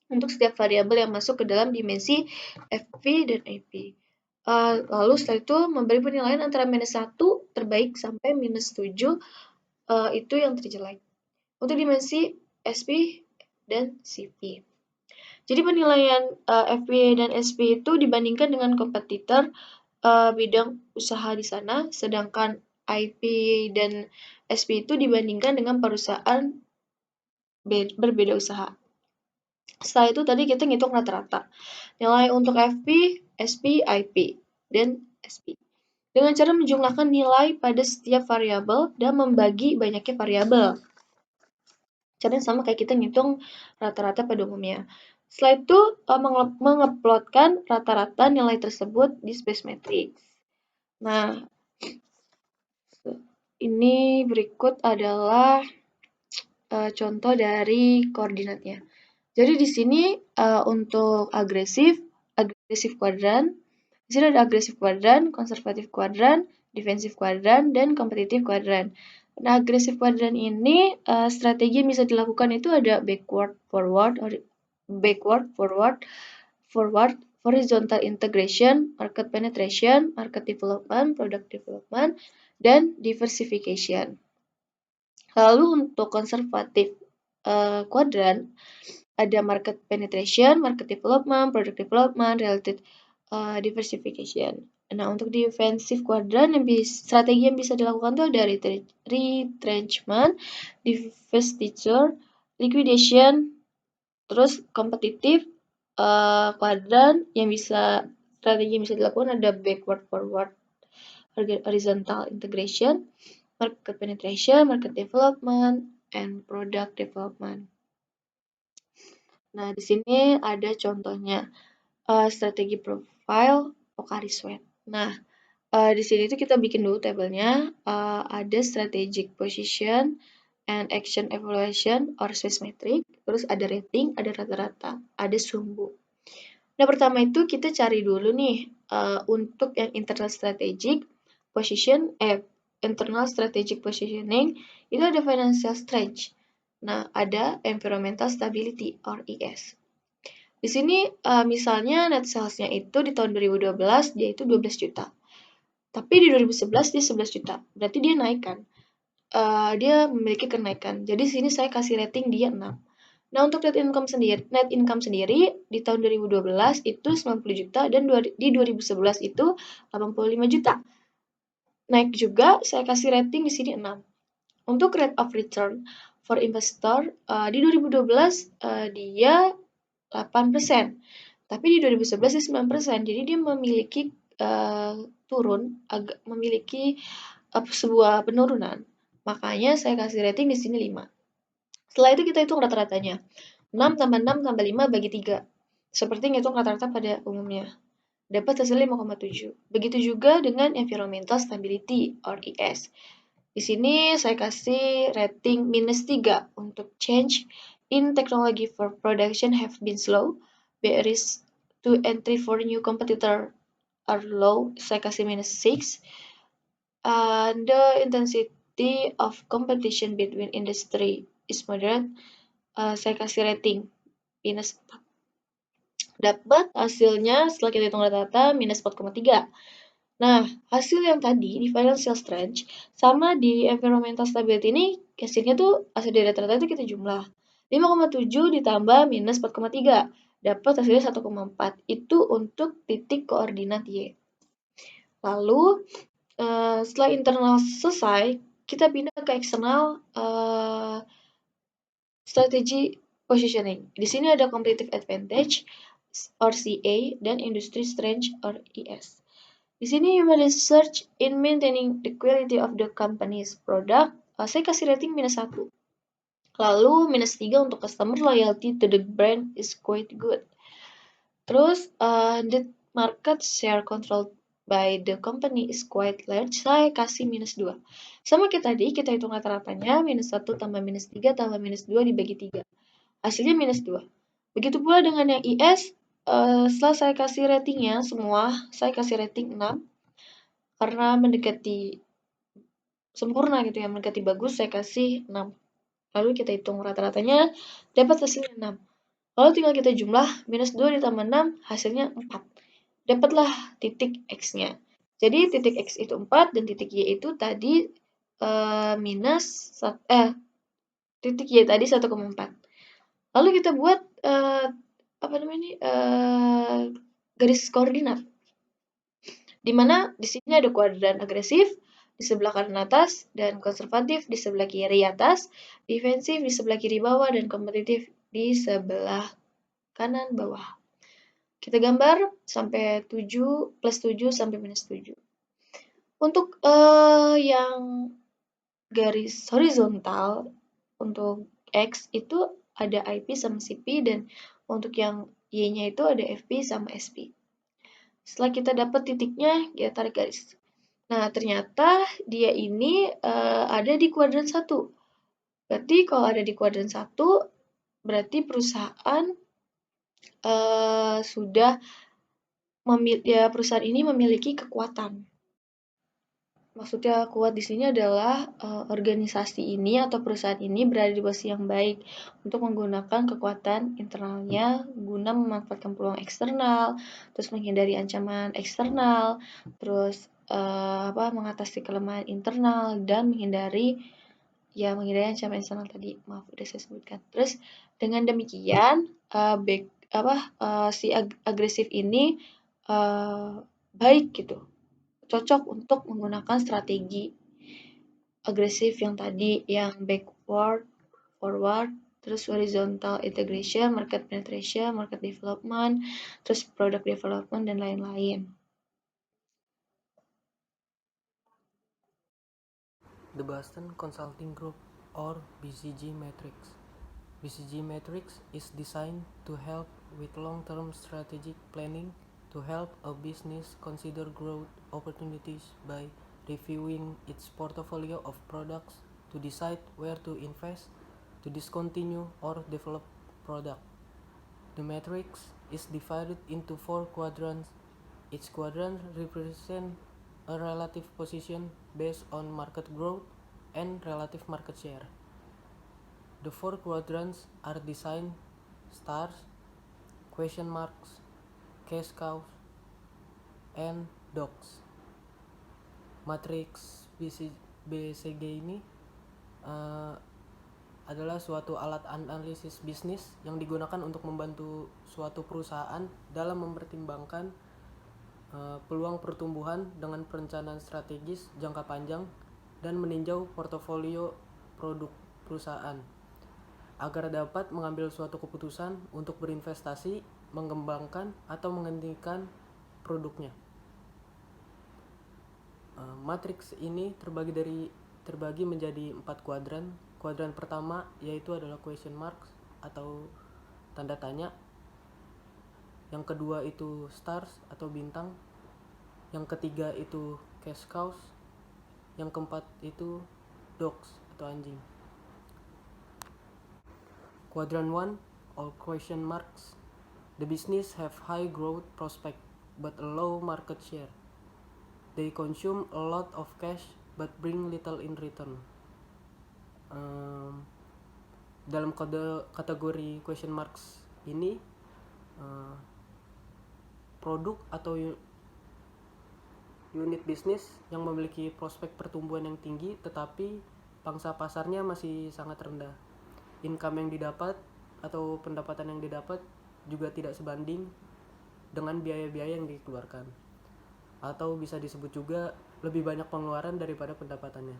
Untuk setiap variabel yang masuk ke dalam dimensi FP dan IP. Lalu setelah itu memberi penilaian antara -1 terbaik sampai -7 itu yang terjelek. Untuk dimensi SP dan CP. Jadi penilaian FP dan SP itu dibandingkan dengan kompetitor bidang usaha di sana, sedangkan IP dan SP itu dibandingkan dengan perusahaan berbeda usaha. Setelah itu tadi kita ngitung rata-rata. Nilai untuk FP, SP, IP, dan SP. Dengan cara menjumlahkan nilai pada setiap variabel dan membagi banyaknya variabel. Caranya sama kayak kita ngitung rata-rata pada umumnya. Setelah itu mengeplotkan rata-rata nilai tersebut di space matrix. Nah, ini berikut adalah contoh dari koordinatnya. Jadi di sini untuk agresif kuadran. Di sini ada agresif kuadran, konservatif kuadran, defensif kuadran, dan kompetitif kuadran. Nah, agresif kuadran ini strategi yang bisa dilakukan itu ada backward, forward, horizontal integration, market penetration, market development, product development, dan diversification. Lalu untuk konservatif kuadran ada market penetration, market development, product development, related diversification. Nah, untuk defensive quadrant strategi yang bisa dilakukan itu ada retrenchment, divestiture, liquidation, terus kompetitif quadrant strategi yang bisa dilakukan ada backward, forward, horizontal integration, market penetration, market development, and product development. Nah, di sini ada contohnya strategi profile Pocari Sweat. Nah, di sini itu kita bikin dulu tabelnya. Ada strategic position and action evaluation or space metric. Terus ada rating, ada rata-rata, ada sumbu. Nah, pertama itu kita cari dulu nih untuk yang internal strategic position, internal strategic positioning itu ada financial strength. Nah, ada environmental stability or ES. Di sini misalnya net sales-nya itu di tahun 2012 dia itu 12 juta. Tapi di 2011 dia 11 juta. Berarti dia naik kan? Dia memiliki kenaikan. Jadi di sini saya kasih rating dia 6. Nah, untuk net income sendiri di tahun 2012 itu 90 juta dan di 2011 itu 85 juta. Naik juga, saya kasih rating di sini 6. Untuk rate of return for investor di 2012 dia 8%. Tapi di 2011 dia 9%. Jadi dia memiliki memiliki sebuah penurunan. Makanya saya kasih rating di sini 5. Setelah itu kita hitung rata-ratanya. 6 tambah 6 tambah 5 bagi 3. Seperti ngitung rata-rata pada umumnya. Dapat hasil 5,7. Begitu juga dengan environmental stability or ES. Di sini saya kasih rating -3 untuk change in technology for production have been slow. Barriers to entry for new competitor are low. Saya kasih -6. And the intensity of competition between industry is moderate. Saya kasih rating -4. Dapat hasilnya setelah kita hitung rata-rata -4,3. Nah, hasil yang tadi di financial strength sama di environmental stability ini hasilnya tuh hasil dari rata-rata itu kita jumlah. 5,7 ditambah -4,3 dapat hasilnya 1,4. Itu untuk titik koordinat Y. Lalu setelah internal selesai, kita pindah ke eksternal strategi positioning. Di sini ada competitive advantage or CA dan industry strength or ES. Di sini human research in maintaining the quality of the company's product, saya kasih rating -1. Lalu -3 untuk customer loyalty to the brand is quite good. Terus the market share controlled by the company is quite large, saya kasih -2. Sama kayak tadi, kita hitung rata-ratanya, -1 tambah -3 tambah -2 dibagi 3. Hasilnya -2. Begitu pula dengan yang IS, setelah saya kasih ratingnya semua, saya kasih rating 6. Karena mendekati sempurna gitu ya, mendekati bagus, saya kasih 6. Lalu kita hitung rata-ratanya, dapat hasilnya 6. Lalu tinggal kita jumlah, -2 ditambah 6, hasilnya 4. Dapatlah titik X-nya. Jadi titik X itu 4 dan titik Y itu tadi titik Y tadi 1,4. Lalu kita buat garis koordinat. Di mana di sini ada kuadran agresif di sebelah kanan atas dan konservatif di sebelah kiri atas, defensif di sebelah kiri bawah dan kompetitif di sebelah kanan bawah. Kita gambar sampai 7 +7 sampai -7. Untuk yang garis horizontal untuk X itu ada IP sama CP dan untuk yang Y-nya itu ada FP sama SP. Setelah kita dapat titiknya, kita tarik garis. Nah, ternyata dia ini ada di kuadran 1. Berarti kalau ada di kuadran 1, berarti perusahaan perusahaan ini memiliki kekuatan. Maksudnya kuat di sini adalah organisasi ini atau perusahaan ini berada di posisi yang baik untuk menggunakan kekuatan internalnya guna memanfaatkan peluang eksternal, terus menghindari ancaman eksternal, terus mengatasi kelemahan internal dan menghindari ancaman eksternal tadi. Maaf udah saya sebutkan. Terus dengan demikian si agresif ini baik gitu. Cocok untuk menggunakan strategi agresif yang tadi, yang backward, forward, terus horizontal integration, market penetration, market development, terus product development, dan lain-lain. The Boston Consulting Group or BCG Matrix. BCG Matrix is designed to help with long-term strategic planning, to help a business consider growth opportunities by reviewing its portfolio of products, to decide where to invest, to discontinue or develop product. The matrix is divided into 4 quadrants. Each quadrant represents a relative position based on market growth and relative market share. The 4 quadrants are designed stars, question marks, cash cows, and dogs. Matriks BCG ini adalah suatu alat analisis bisnis yang digunakan untuk membantu suatu perusahaan dalam mempertimbangkan peluang pertumbuhan dengan perencanaan strategis jangka panjang dan meninjau portofolio produk perusahaan agar dapat mengambil suatu keputusan untuk berinvestasi, mengembangkan atau menghentikan produknya. Matriks ini terbagi menjadi 4 kuadran. Kuadran pertama yaitu adalah question marks atau tanda tanya. Yang kedua itu stars atau bintang. Yang ketiga itu cash cows. Yang keempat itu dogs atau anjing. Quadrant 1, all question marks. The business have high growth prospect but a low market share. They consume a lot of cash but bring little in return. Dalam kategori question marks ini produk atau unit bisnis yang memiliki prospek pertumbuhan yang tinggi tetapi pangsa pasarnya masih sangat rendah. Income yang didapat atau pendapatan yang didapat juga tidak sebanding dengan biaya-biaya yang dikeluarkan, atau bisa disebut juga lebih banyak pengeluaran daripada pendapatannya.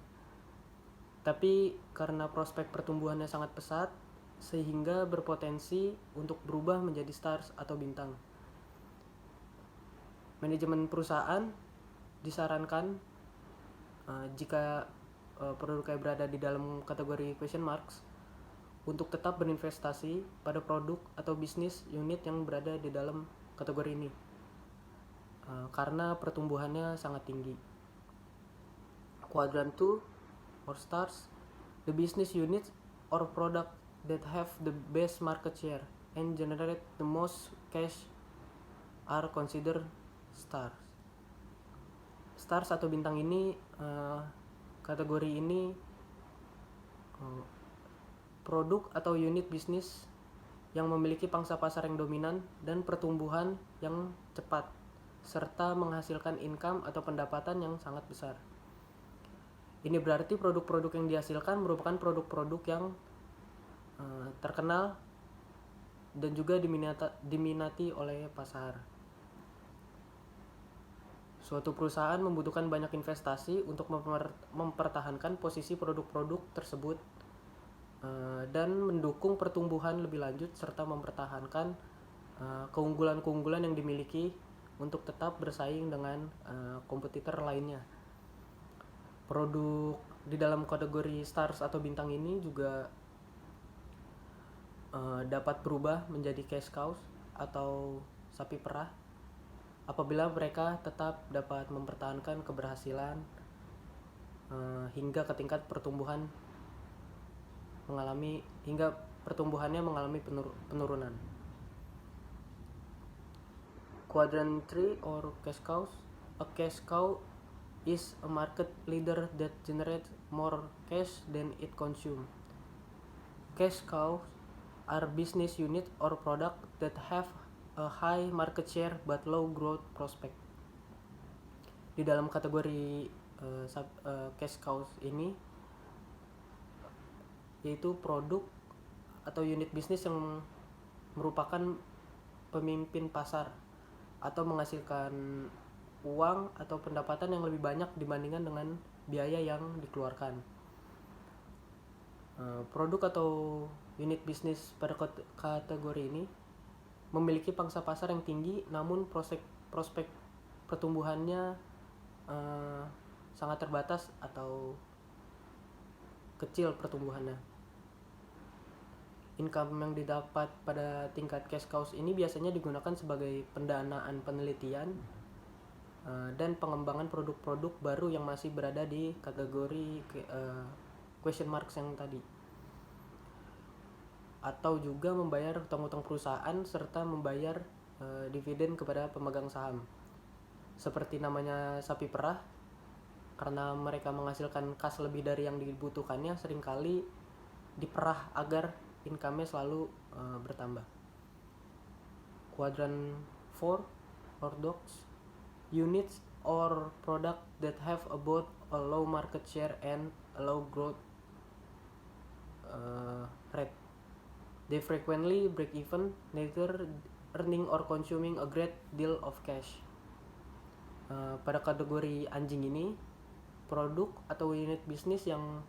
Tapi karena prospek pertumbuhannya sangat pesat sehingga berpotensi untuk berubah menjadi stars atau bintang. Manajemen perusahaan disarankan jika produknya berada di dalam kategori question marks untuk tetap berinvestasi pada produk atau bisnis unit yang berada di dalam kategori ini karena pertumbuhannya sangat tinggi. Quadrant 2 or stars, the business units or product that have the best market share and generate the most cash are considered stars. Stars atau bintang ini kategori ini produk atau unit bisnis yang memiliki pangsa pasar yang dominan dan pertumbuhan yang cepat serta menghasilkan income atau pendapatan yang sangat besar. Ini berarti produk-produk yang dihasilkan merupakan produk-produk yang terkenal dan juga diminati oleh pasar. Suatu perusahaan membutuhkan banyak investasi untuk mempertahankan posisi produk-produk tersebut dan mendukung pertumbuhan lebih lanjut serta mempertahankan keunggulan-keunggulan yang dimiliki untuk tetap bersaing dengan kompetitor lainnya. Produk di dalam kategori stars atau bintang ini juga dapat berubah menjadi cash cows atau sapi perah apabila mereka tetap dapat mempertahankan keberhasilan hingga ke tingkat pertumbuhannya mengalami penurunan. Quadrant 3 or cash cows. A cash cow is a market leader that generates more cash than it consumes. Cash cows are business unit or product that have a high market share but low growth prospect. Di dalam kategori cash cows ini yaitu produk atau unit bisnis yang merupakan pemimpin pasar atau menghasilkan uang atau pendapatan yang lebih banyak dibandingkan dengan biaya yang dikeluarkan. Produk atau unit bisnis pada kategori ini memiliki pangsa pasar yang tinggi namun prospek pertumbuhannya sangat terbatas atau kecil pertumbuhannya. Income yang didapat pada tingkat cash cows ini biasanya digunakan sebagai pendanaan penelitian dan pengembangan produk-produk baru yang masih berada di kategori question marks yang tadi, atau juga membayar hutang-hutang perusahaan serta membayar dividen kepada pemegang saham. Seperti namanya sapi perah, karena mereka menghasilkan kas lebih dari yang dibutuhkannya, seringkali diperah agar income-nya selalu bertambah. Quadrant 4 or dogs, units or product that have both a low market share and a low growth rate. They frequently break even, neither earning or consuming a great deal of cash. Pada kategori anjing ini, produk atau unit bisnis yang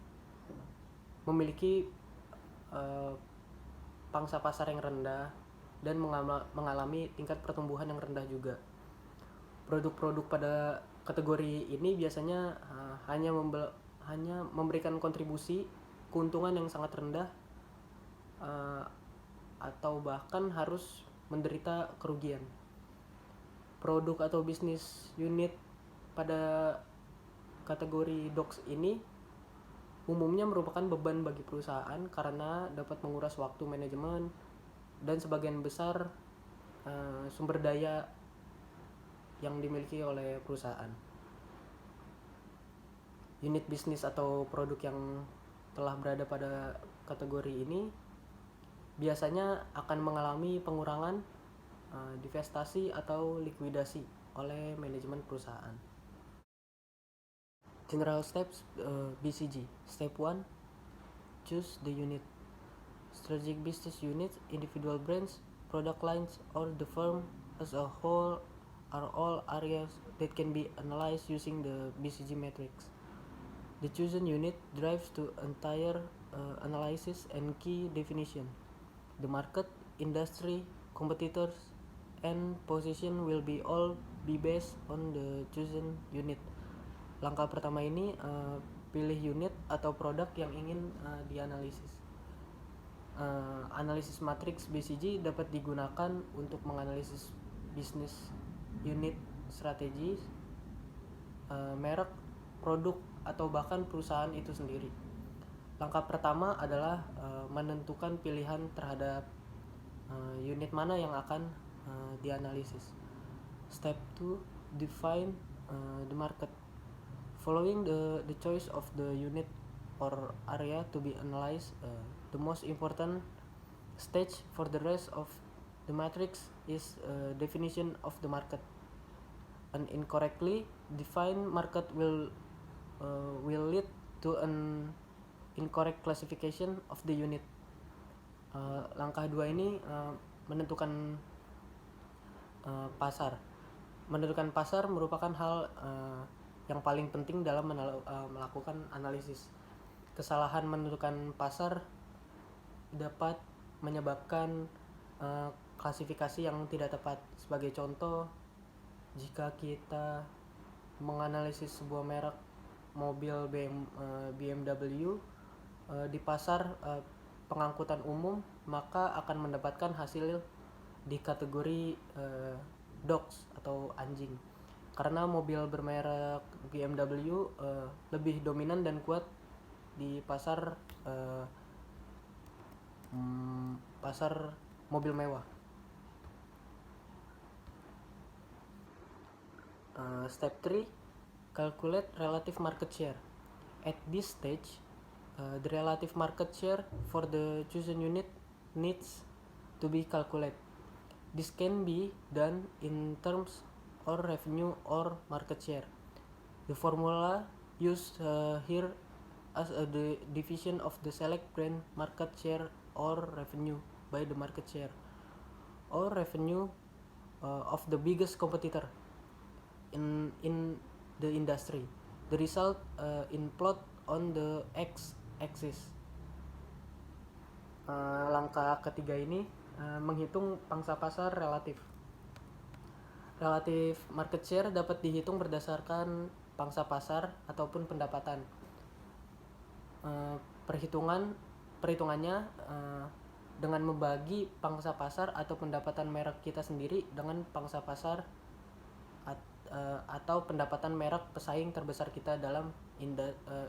memiliki pangsa pasar yang rendah dan mengalami tingkat pertumbuhan yang rendah juga. Produk-produk pada kategori ini biasanya hanya memberikan kontribusi keuntungan yang sangat rendah atau bahkan harus menderita kerugian. Produk atau bisnis unit pada kategori dogs ini umumnya merupakan beban bagi perusahaan karena dapat menguras waktu manajemen dan sebagian besar sumber daya yang dimiliki oleh perusahaan. Unit bisnis atau produk yang telah berada pada kategori ini biasanya akan mengalami pengurangan, divestasi atau likuidasi oleh manajemen perusahaan. General steps BCG. Step 1, choose the unit. Strategic business units, individual brands, product lines, or the firm as a whole are all areas that can be analyzed using the BCG matrix. The chosen unit drives to entire analysis and key definition. The market, industry, competitors, and position will be all be based on the chosen unit. Langkah pertama ini pilih unit atau produk yang ingin dianalisis. Analisis matriks BCG dapat digunakan untuk menganalisis bisnis unit, strategi, merek, produk, atau bahkan perusahaan itu sendiri. Langkah pertama adalah menentukan pilihan terhadap unit mana yang akan dianalisis. Step 2, define the market. Following the choice of the unit or area to be analyzed, the most important stage for the rest of the matrix is definition of the market. An incorrectly defined market will lead to an incorrect classification of the unit. Langkah 2 ini menentukan pasar. Menentukan pasar merupakan hal yang paling penting dalam melakukan analisis. Kesalahan menentukan pasar dapat menyebabkan klasifikasi yang tidak tepat. Sebagai contoh, jika kita menganalisis sebuah merek mobil BMW di pasar pengangkutan umum, maka akan mendapatkan hasil di kategori dogs atau anjing. Karena mobil bermerek BMW lebih dominan dan kuat di pasar pasar mobil mewah. Step 3, calculate relative market share. At this stage, the relative market share for the chosen unit needs to be calculated. This can be done in terms or revenue or market share. The formula used here as a division of the select brand market share or revenue by the market share or revenue of the biggest competitor in the industry. The result in plot on the x-axis. Langkah ketiga ini menghitung pangsa pasar relatif. Relative market share dapat dihitung berdasarkan pangsa pasar ataupun pendapatan. Perhitungannya dengan membagi pangsa pasar atau pendapatan merek kita sendiri dengan pangsa pasar atau pendapatan merek pesaing terbesar kita dalam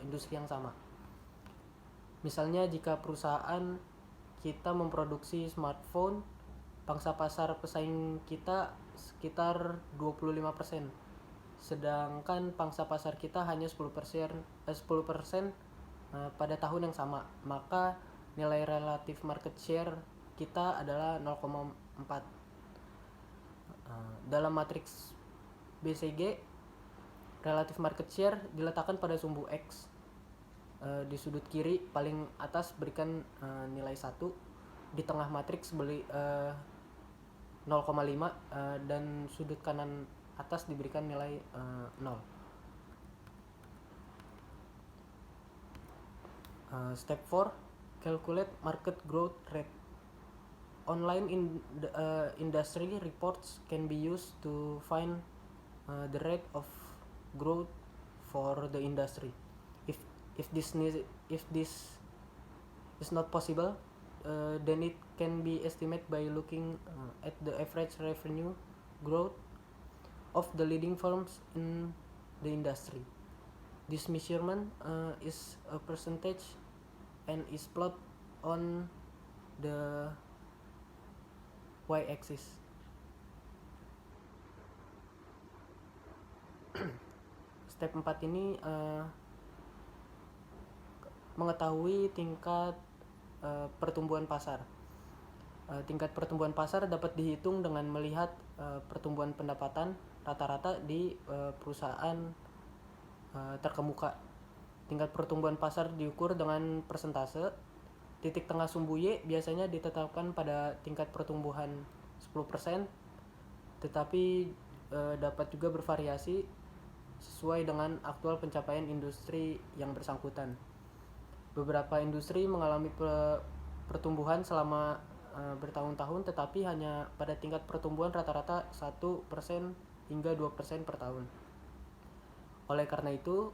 industri yang sama. Misalnya jika perusahaan kita memproduksi smartphone, pangsa pasar pesaing kita sekitar 25%, sedangkan pangsa pasar kita hanya 10% pada tahun yang sama, maka nilai relatif market share kita adalah 0,4. Dalam matriks BCG, relatif market share diletakkan pada sumbu X. Di sudut kiri paling atas berikan nilai 1, di tengah matriks 0,5, dan sudut kanan atas diberikan nilai 0. Step 4, calculate market growth rate. Online industry reports can be used to find the rate of growth for the industry. If this is not possible, then it can be estimated by looking at the average revenue growth of the leading firms in the industry. This measurement is a percentage and is plotted on the y-axis. Step 4 ini mengetahui tingkat pertumbuhan pasar. Tingkat pertumbuhan pasar dapat dihitung dengan melihat pertumbuhan pendapatan rata-rata di perusahaan terkemuka. Tingkat pertumbuhan pasar diukur dengan persentase. Titik tengah sumbu Y biasanya ditetapkan pada tingkat pertumbuhan 10%, tetapi dapat juga bervariasi sesuai dengan aktual pencapaian industri yang bersangkutan. Beberapa industri mengalami pertumbuhan selama bertahun-tahun, tetapi hanya pada tingkat pertumbuhan rata-rata 1% hingga 2% per tahun. Oleh karena itu,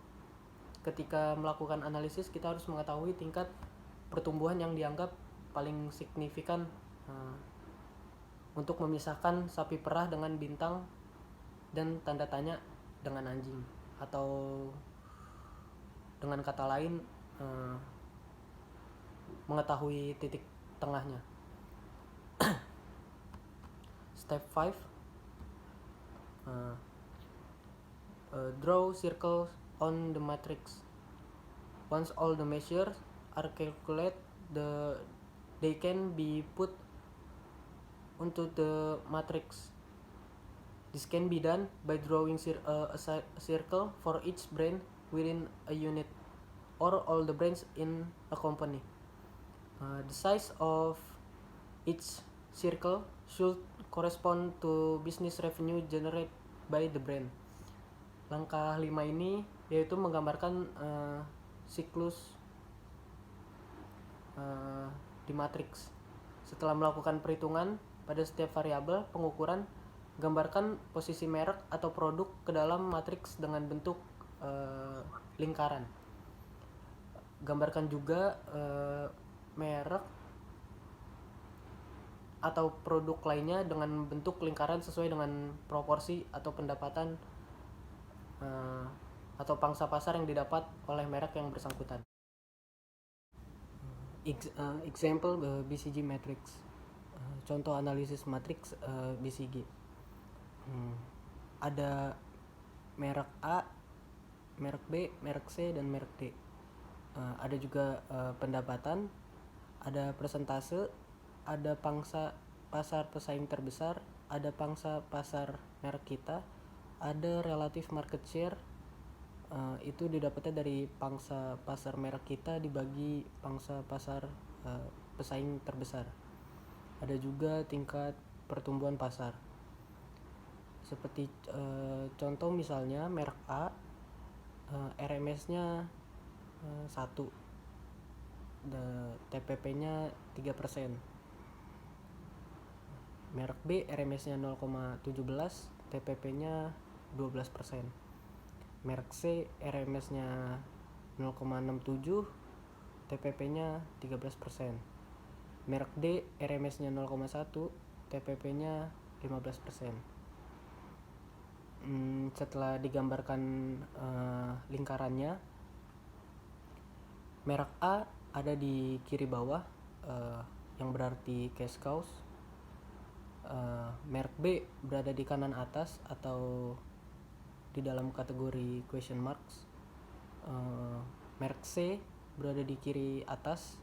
ketika melakukan analisis kita harus mengetahui tingkat pertumbuhan yang dianggap paling signifikan untuk memisahkan sapi perah dengan bintang dan tanda tanya dengan anjing, atau dengan kata lain mengetahui titik tengahnya. Step 5, draw circles on the matrix. Once all the measures are calculated, they can be put onto the matrix. This can be done by drawing a circle for each brand within a unit, or all the brands in a company. The size of each circle should correspond to business revenue generated by the brand. Langkah 5 ini yaitu menggambarkan siklus di matriks. Setelah melakukan perhitungan pada setiap variabel pengukuran, gambarkan posisi merek atau produk ke dalam matriks dengan bentuk lingkaran. Gambarkan juga merek atau produk lainnya dengan bentuk lingkaran sesuai dengan proporsi atau pendapatan atau pangsa pasar yang didapat oleh merek yang bersangkutan. Example BCG matrix. Contoh analisis matriks BCG. Ada merek A, merek B, merek C, dan merek D. Ada juga pendapatan, ada persentase, ada pangsa pasar pesaing terbesar, ada pangsa pasar merek kita, ada relative market share. Itu didapatnya dari pangsa pasar merek kita dibagi pangsa pasar pesaing terbesar. Ada juga tingkat pertumbuhan pasar. Seperti contoh misalnya merek A, RMS-nya 1, TPP-nya 3%. Merek B, RMS-nya 0,17, TPP-nya 12%. Merek C, RMS-nya 0,67, TPP-nya 13%. Merek D, RMS-nya 0,1, TPP-nya 15%. Setelah digambarkan lingkarannya, merek A ada di kiri bawah, yang berarti cash cows. Merek B berada di kanan atas atau di dalam kategori question marks. Merek C berada di kiri atas,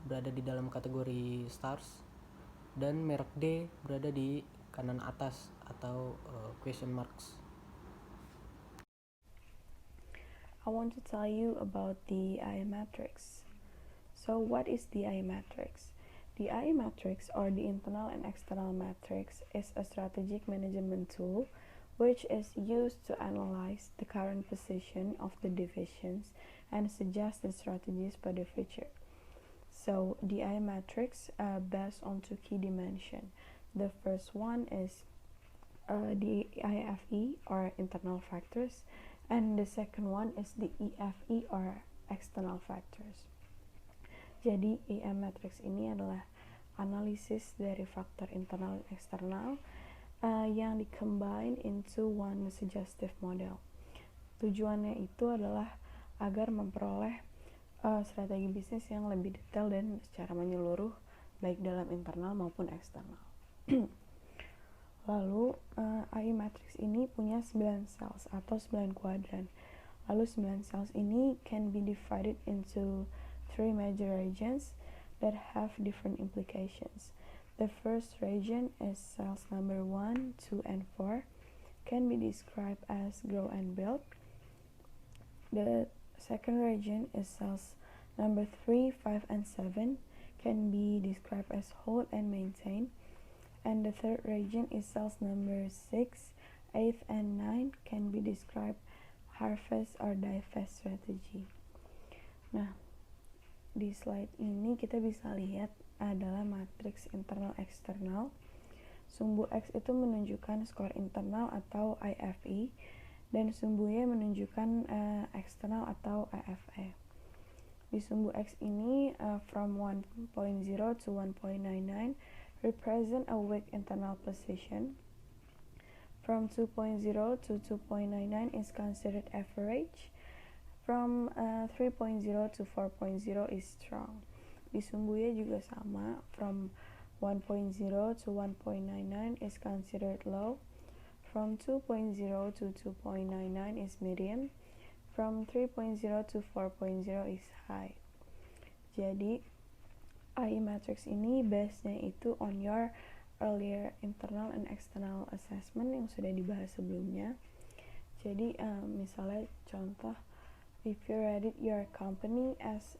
berada di dalam kategori stars, dan merek D berada di kanan atas atau question marks. want to tell you about the IA matrix. So what is the IA matrix? The IA matrix, or the internal and external matrix, is a strategic management tool which is used to analyze the current position of the divisions and suggest the strategies for the future. So the IA matrix based on two key dimensions. The first one is the IFE, or internal factors, and the second one is the EFE, or external factors. Jadi IA matrix ini adalah analisis dari faktor internal dan eksternal yang di-combine into one suggestive model. Tujuannya itu adalah agar memperoleh strategi bisnis yang lebih detail dan secara menyeluruh, baik dalam internal maupun eksternal. Lalu AI matrix ini punya 9 cells atau 9 kuadran. Lalu 9 cells ini can be divided into 3 major regions that have different implications. The first region is cells number 1, 2, and 4, can be described as grow and build. The second region is cells number 3, 5, and 7, can be described as hold and maintain. And the third region is cells number 6, 8, and 9, can be described harvest or divest strategy. Nah, di slide ini kita bisa lihat adalah matriks internal eksternal. Sumbu X itu menunjukkan skor internal atau IFE, dan sumbu Y menunjukkan eksternal atau IFE. Di sumbu X ini from 1.0 to 1.99 represent a weak internal position. From 2.0 to 2.99 is considered average. From 3.0 to 4.0 is strong. Di sumbu Y juga sama. From 1.0 to 1.99 is considered low. From 2.0 to 2.99 is medium. From 3.0 to 4.0 is high. Jadi AI matrix ini base-nya itu on your earlier internal and external assessment yang sudah dibahas sebelumnya. Jadi misalnya contoh, if you rated your company as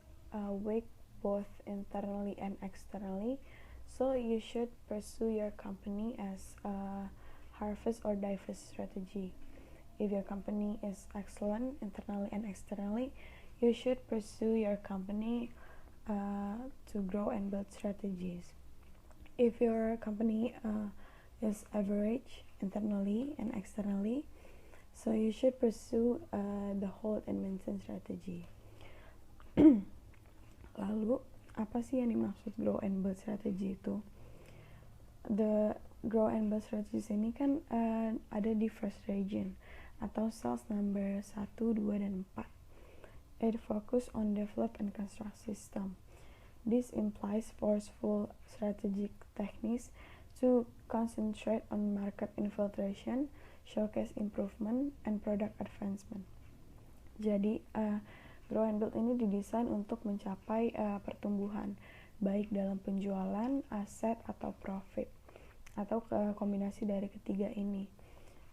weak both internally and externally, so you should pursue your company as a harvest or divest strategy. If your company is excellent internally and externally, you should pursue your company to grow and build strategies. If your company is average internally and externally, so you should pursue the hold and maintain strategy. Lalu apa sih yang dimaksud grow and build strategy itu? The grow and build strategies ini kan ada di first region atau cells number 1, 2, dan 4. It focus on develop and construct system. This implies forceful strategic techniques to concentrate on market infiltration, showcase improvement, and product advancement. Jadi, grow and build ini didesain untuk mencapai pertumbuhan, baik dalam penjualan, aset, atau profit, atau kombinasi dari ketiga ini.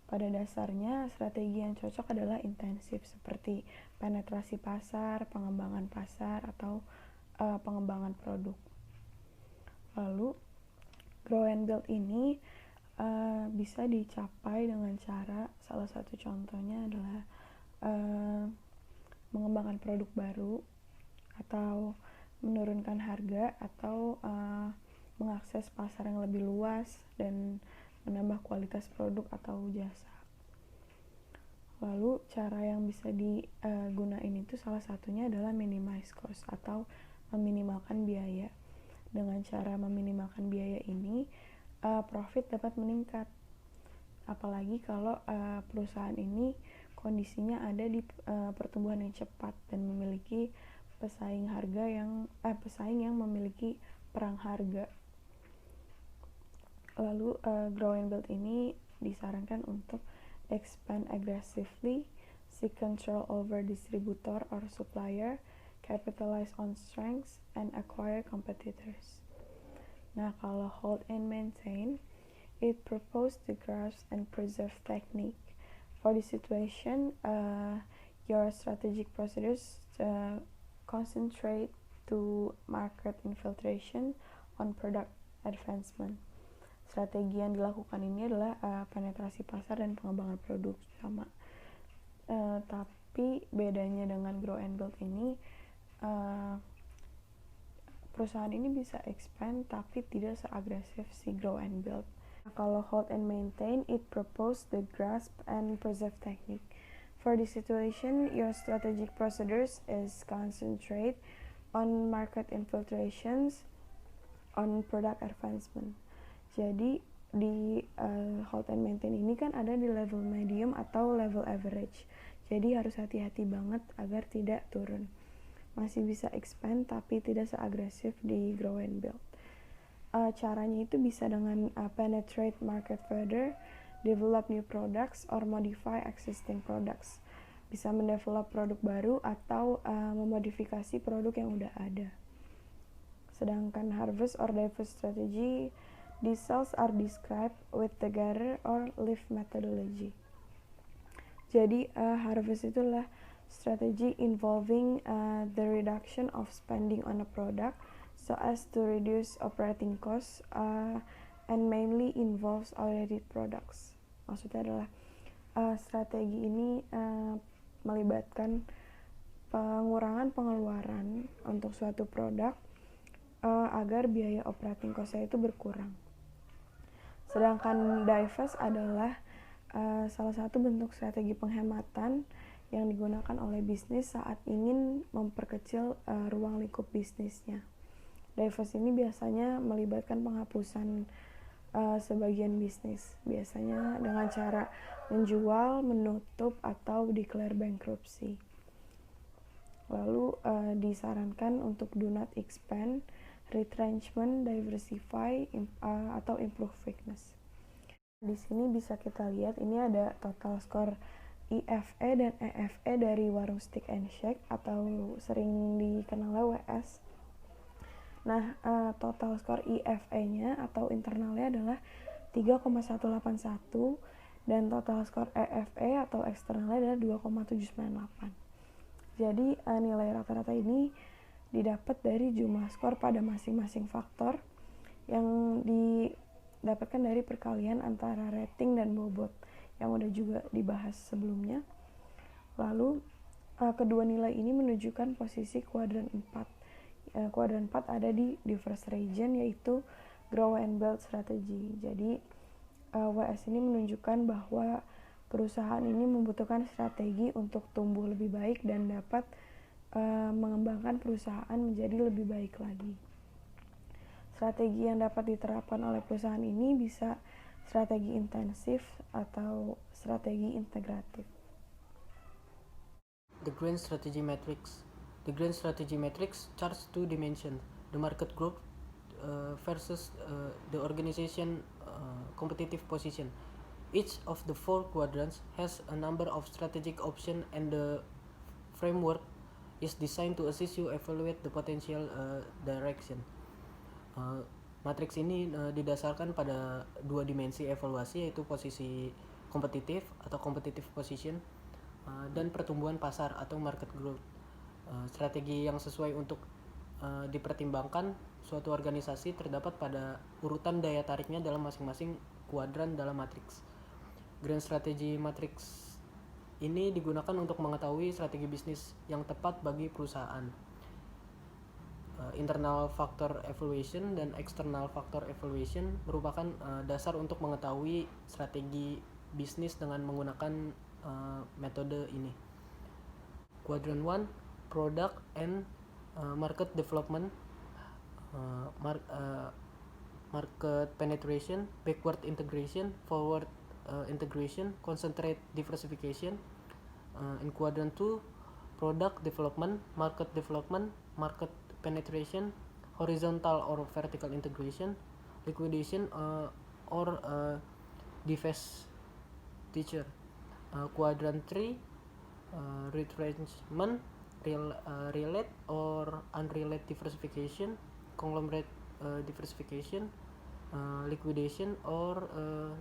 Pada dasarnya, strategi yang cocok adalah intensif seperti penetrasi pasar, atau pengembangan produk. Lalu, grow and build ini bisa dicapai dengan cara, salah satu contohnya adalah mengembangkan produk baru, atau menurunkan harga, atau mengakses pasar yang lebih luas, dan menambah kualitas produk atau jasa. Lalu cara yang bisa digunain itu salah satunya adalah minimize cost atau meminimalkan biaya. Dengan cara meminimalkan biaya ini, profit dapat meningkat. Apalagi kalau perusahaan ini kondisinya ada di pertumbuhan yang cepat dan memiliki pesaing yang memiliki perang harga. Lalu grow and build ini disarankan untuk expand aggressively, seek control over distributor or supplier, capitalize on strengths, and acquire competitors. Nah, kalau hold and maintain, it propose the grasp and preserve technique. For this situation, your strategic procedures concentrate to market infiltration on product advancement. Strategi yang dilakukan ini adalah penetrasi pasar dan pengembangan produk sama. Tapi bedanya dengan grow and build ini, perusahaan ini bisa expand tapi tidak seagresif si grow and build. Kalau hold and maintain, it propose the grasp and preserve technique. For this situation, your strategic procedures is concentrate on market infiltrations, on product advancement. Jadi di hold and maintain ini kan ada di level medium atau level average. Jadi harus hati-hati banget agar tidak turun. Masih bisa expand tapi tidak seagresif di grow and build. Caranya itu bisa dengan penetrate market further, develop new products, or modify existing products. Bisa mendevelop produk baru atau memodifikasi produk yang udah ada. Sedangkan harvest or divest strategy, these cells are described with the gather or lift methodology. Jadi harvest itulah strategi involving the reduction of spending on a product so as to reduce operating costs and mainly involves already products. Maksudnya adalah strategi ini melibatkan pengurangan pengeluaran untuk suatu produk agar biaya operating cost-nya itu berkurang. Sedangkan divest adalah salah satu bentuk strategi penghematan yang digunakan oleh bisnis saat ingin memperkecil ruang lingkup bisnisnya. Divest ini biasanya melibatkan penghapusan sebagian bisnis, biasanya dengan cara menjual, menutup, atau declare bankruptcy. Lalu disarankan untuk do not expand, retrenchment, diversify, atau improve weakness. Di sini bisa kita lihat ini ada total score IFE dan EFE dari warung Steak and Shake atau sering dikenal WS. Nah, total skor IFE-nya atau internalnya adalah 3,181 dan total skor EFE atau eksternalnya adalah 2,798. Jadi, nilai rata-rata ini didapat dari jumlah skor pada masing-masing faktor yang didapatkan dari perkalian antara rating dan bobot yang udah juga dibahas sebelumnya. Lalu, kedua nilai ini menunjukkan posisi kuadran 4. Kuadran 4 ada di diverse region, yaitu grow and build strategy. Jadi WS ini menunjukkan bahwa perusahaan ini membutuhkan strategi untuk tumbuh lebih baik dan dapat mengembangkan perusahaan menjadi lebih baik lagi. Strategi yang dapat diterapkan oleh perusahaan ini bisa strategi intensif atau strategi integratif. The Grand Strategy Matrix. The Grand Strategy Matrix charts two dimensions: the market growth versus the organization competitive position. Each of the four quadrants has a number of strategic options, and the framework is designed to assist you evaluate the potential direction. Matriks ini didasarkan pada dua dimensi evaluasi, yaitu posisi kompetitif atau competitive position dan pertumbuhan pasar atau market growth. Strategi yang sesuai untuk dipertimbangkan suatu organisasi terdapat pada urutan daya tariknya dalam masing-masing kuadran dalam matriks. Grand Strategy Matrix ini digunakan untuk mengetahui strategi bisnis yang tepat bagi perusahaan. Internal factor evaluation dan external factor evaluation merupakan dasar untuk mengetahui strategi bisnis dengan menggunakan metode ini. Quadrant 1, Product and Market Development, Market Penetration, Backward Integration, Forward Integration, Concentrate Diversification. In Quadrant 2, Product Development, Market Development, Market Penetration, Horizontal or Vertical Integration, Liquidation or divestiture. Quadrant 3, Retrenchment, Relate or unrelated diversification, Conglomerate diversification, Liquidation or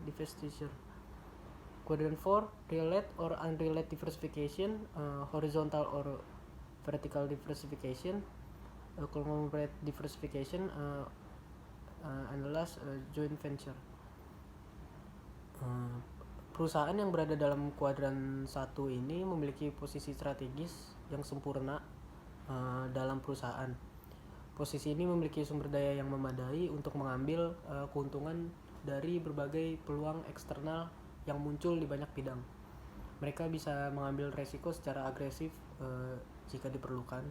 divestiture. Quadrant 4, relate or unrelated diversification, horizontal or vertical diversification, conglomerate diversification, and the last joint venture. Perusahaan yang berada dalam kuadran 1 ini memiliki posisi strategis yang sempurna dalam perusahaan. Posisi ini memiliki sumber daya yang memadai untuk mengambil keuntungan dari berbagai peluang eksternal yang muncul di banyak bidang. Mereka bisa mengambil resiko secara agresif jika diperlukan.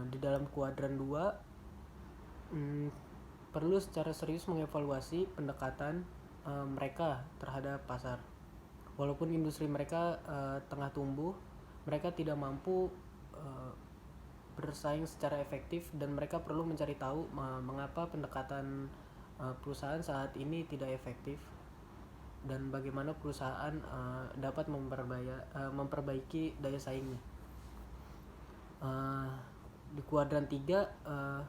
Di dalam kuadran 2 perlu secara serius mengevaluasi pendekatan mereka terhadap pasar. Walaupun industri mereka tengah tumbuh, mereka tidak mampu bersaing secara efektif dan mereka perlu mencari tahu mengapa pendekatan perusahaan saat ini tidak efektif dan bagaimana perusahaan dapat memperbaiki daya saingnya. Di kuadran 3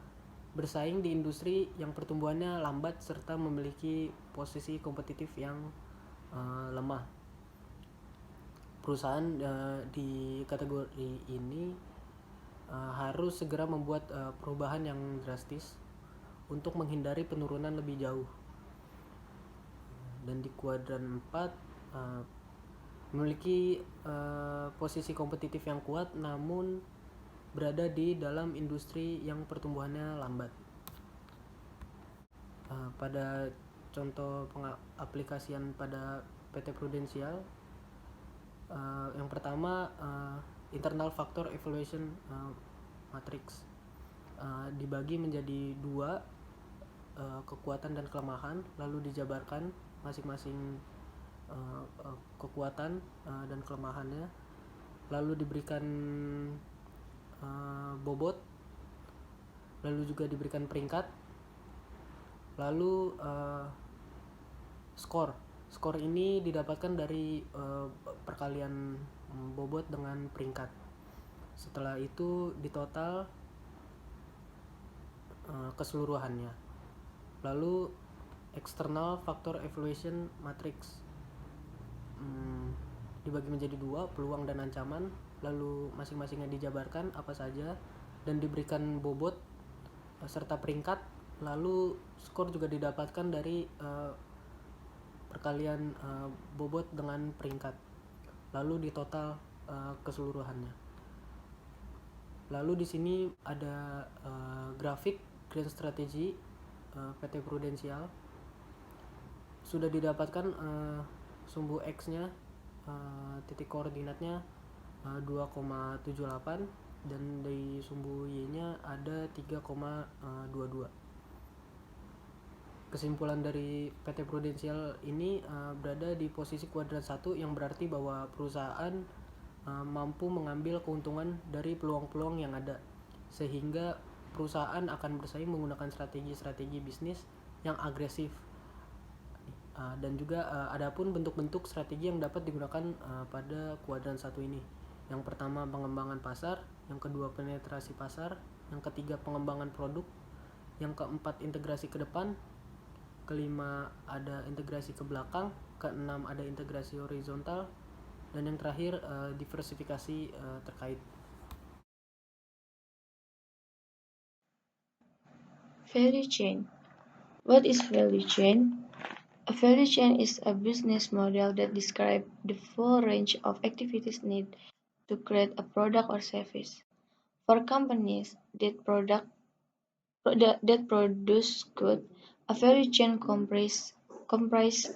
bersaing di industri yang pertumbuhannya lambat serta memiliki posisi kompetitif yang lemah. Perusahaan di kategori ini harus segera membuat perubahan yang drastis untuk menghindari penurunan lebih jauh. Dan di kuadran 4 memiliki posisi kompetitif yang kuat namun berada di dalam industri yang pertumbuhannya lambat. Pada contoh pengaplikasian pada PT Prudential, yang pertama internal factor evaluation matrix dibagi menjadi 2, kekuatan dan kelemahan, lalu dijabarkan masing-masing kekuatan dan kelemahannya, lalu diberikan bobot, lalu juga diberikan peringkat, lalu skor ini didapatkan dari perkalian bobot dengan peringkat. Setelah itu ditotal keseluruhannya. Lalu external factor evaluation matrix dibagi menjadi 2, peluang dan ancaman, lalu masing-masingnya dijabarkan apa saja dan diberikan bobot serta peringkat, lalu skor juga didapatkan dari perkalian bobot dengan peringkat, lalu ditotal keseluruhannya. Lalu di sini ada grafik grand strategy PT Prudential. Sudah didapatkan sumbu X-nya, titik koordinatnya 2,78 dan dari sumbu Y-nya ada 3,22. Kesimpulan dari PT Prudential ini berada di posisi kuadran 1 yang berarti bahwa perusahaan mampu mengambil keuntungan dari peluang-peluang yang ada, sehingga perusahaan akan bersaing menggunakan strategi-strategi bisnis yang agresif. Dan juga adapun bentuk-bentuk strategi yang dapat digunakan pada kuadran 1 ini. Yang pertama pengembangan pasar, yang kedua penetrasi pasar, yang ketiga pengembangan produk, yang keempat integrasi ke depan, kelima ada integrasi ke belakang, keenam ada integrasi horizontal, dan yang terakhir diversifikasi terkait. Value chain. What is value chain? A value chain is a business model that describes the full range of activities needed to create a product or service. For companies that produce goods, a value chain comprises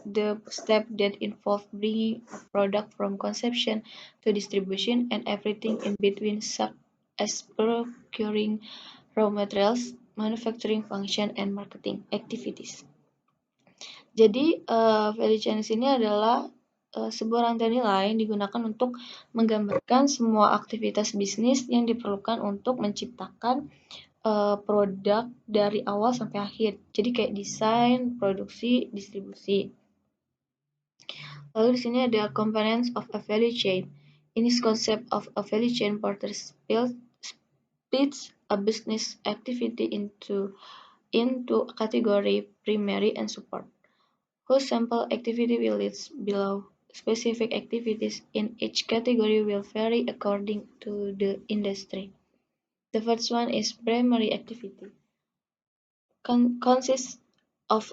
the steps that involve bringing a product from conception to distribution and everything in between, such as procuring raw materials, manufacturing function, and marketing activities. Jadi value chain di sini adalah sebuah rantai nilai yang digunakan untuk menggambarkan semua aktivitas bisnis yang diperlukan untuk menciptakan produk dari awal sampai akhir. Jadi kayak desain, produksi, distribusi. Lalu di sini ada components of a value chain. In this concept of a value chain, Porter splits a business activity into category primary and support. whose sample activity will list below. Specific activities in each category will vary according to the industry. The first one is primary activity. Consists of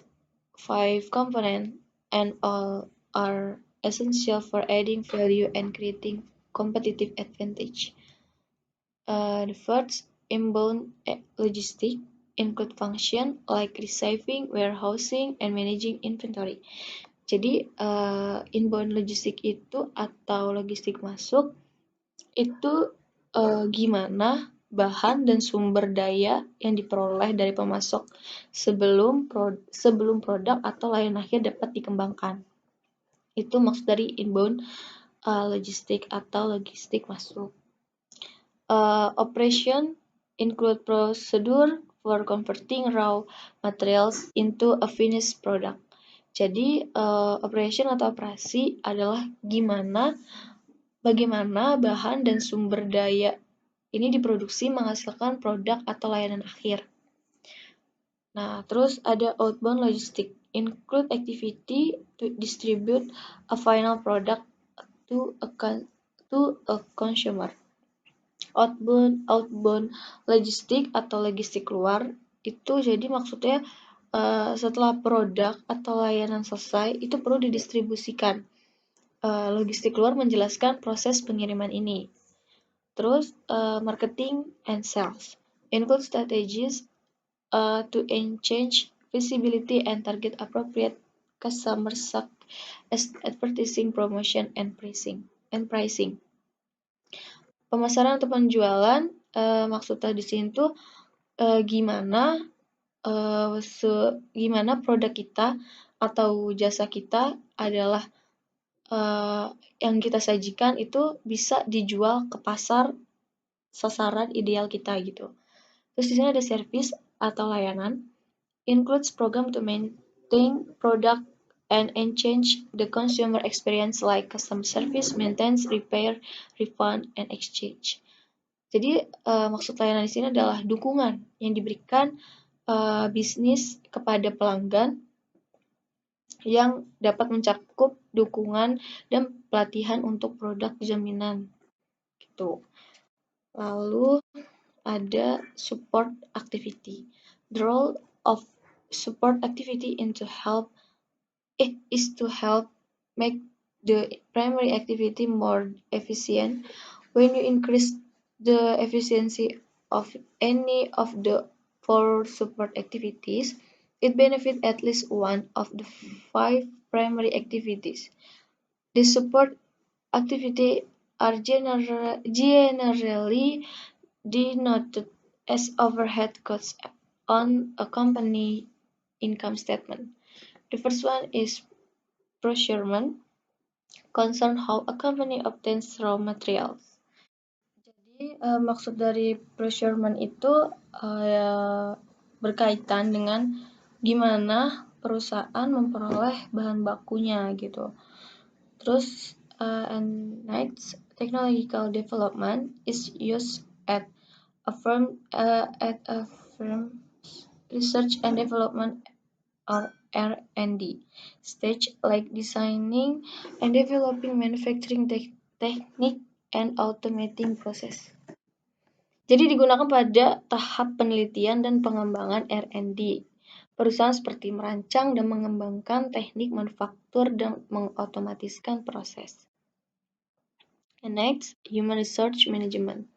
5 components and all are essential for adding value and creating competitive advantage. The first, inbound logistics include function like receiving, warehousing, and managing inventory. Jadi inbound logistik itu atau logistik masuk itu gimana bahan dan sumber daya yang diperoleh dari pemasok sebelum produk atau layanan akhir dapat dikembangkan. Itu maksud dari inbound logistik atau logistik masuk. Operation include procedure for converting raw materials into a finished product. Jadi operation atau operasi adalah bagaimana bahan dan sumber daya ini diproduksi menghasilkan produk atau layanan akhir. Nah, terus ada outbound logistic, include activity to distribute a final product to a consumer. Outbound logistik atau logistik luar itu jadi maksudnya setelah produk atau layanan selesai itu perlu didistribusikan. Logistik luar menjelaskan proses pengiriman ini. Terus marketing and sales include strategies to enhance visibility and target appropriate customer as advertising, promotion, and pricing. Pemasaran atau penjualan maksudnya di sini tuh gimana produk kita atau jasa kita adalah yang kita sajikan itu bisa dijual ke pasar sasaran ideal kita gitu. Terus di sini ada service atau layanan, includes program to maintain product and enhance the consumer experience like customer service, maintenance, repair, refund, and exchange. Jadi maksud layanan di sini adalah dukungan yang diberikan bisnis kepada pelanggan yang dapat mencakup dukungan dan pelatihan untuk produk jaminan. Gitu. Lalu ada support activity. The role of support activity is to help make the primary activity more efficient. When you increase the efficiency of any of the 4 support activities, it benefits at least one of the 5 primary activities. The support activity are generally denoted as overhead costs on a company income statement. The first one is procurement, concern how a company obtains raw materials. Jadi maksud dari procurement itu berkaitan dengan gimana perusahaan memperoleh bahan bakunya gitu. Terus and next, technological development is used at a firm research and development or R&D stage, like designing and developing manufacturing technique and automating process. Jadi digunakan pada tahap penelitian dan pengembangan R&D. Perusahaan seperti merancang dan mengembangkan teknik manufaktur dan mengotomatiskan proses. And next, human resource management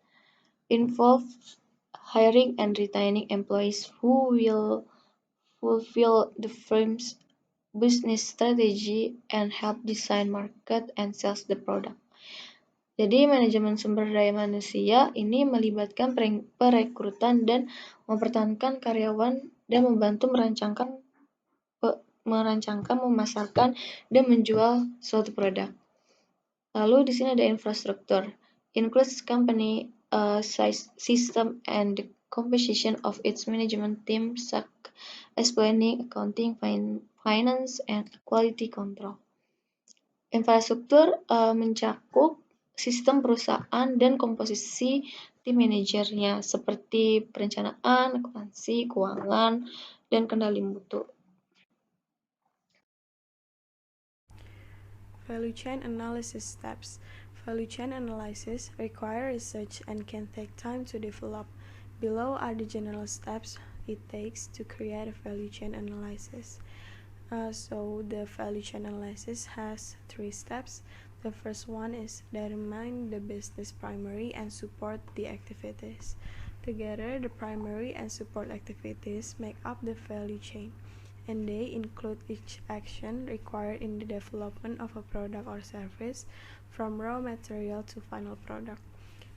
involves hiring and retaining employees who will fulfill the firm's business strategy and help design, market, and sales the product. Jadi manajemen sumber daya manusia ini melibatkan perekrutan dan mempertahankan karyawan dan membantu merancangkan, memasarkan, dan menjual suatu produk. Lalu di sini ada infrastruktur, includes company size, system, and the composition of its management team, such as planning, accounting, finance, and quality control. Infrastruktur mencakup sistem perusahaan dan komposisi tim manajernya seperti perencanaan, akuntansi, keuangan, dan kendali mutu. Value chain analysis steps. Value chain analysis require research and can take time to develop. Below are the general steps it takes to create a value chain analysis. So the value chain analysis has 3 steps. The first one is determine the business primary and support the activities. Together, the primary and support activities make up the value chain, and they include each action required in the development of a product or service from raw material to final product.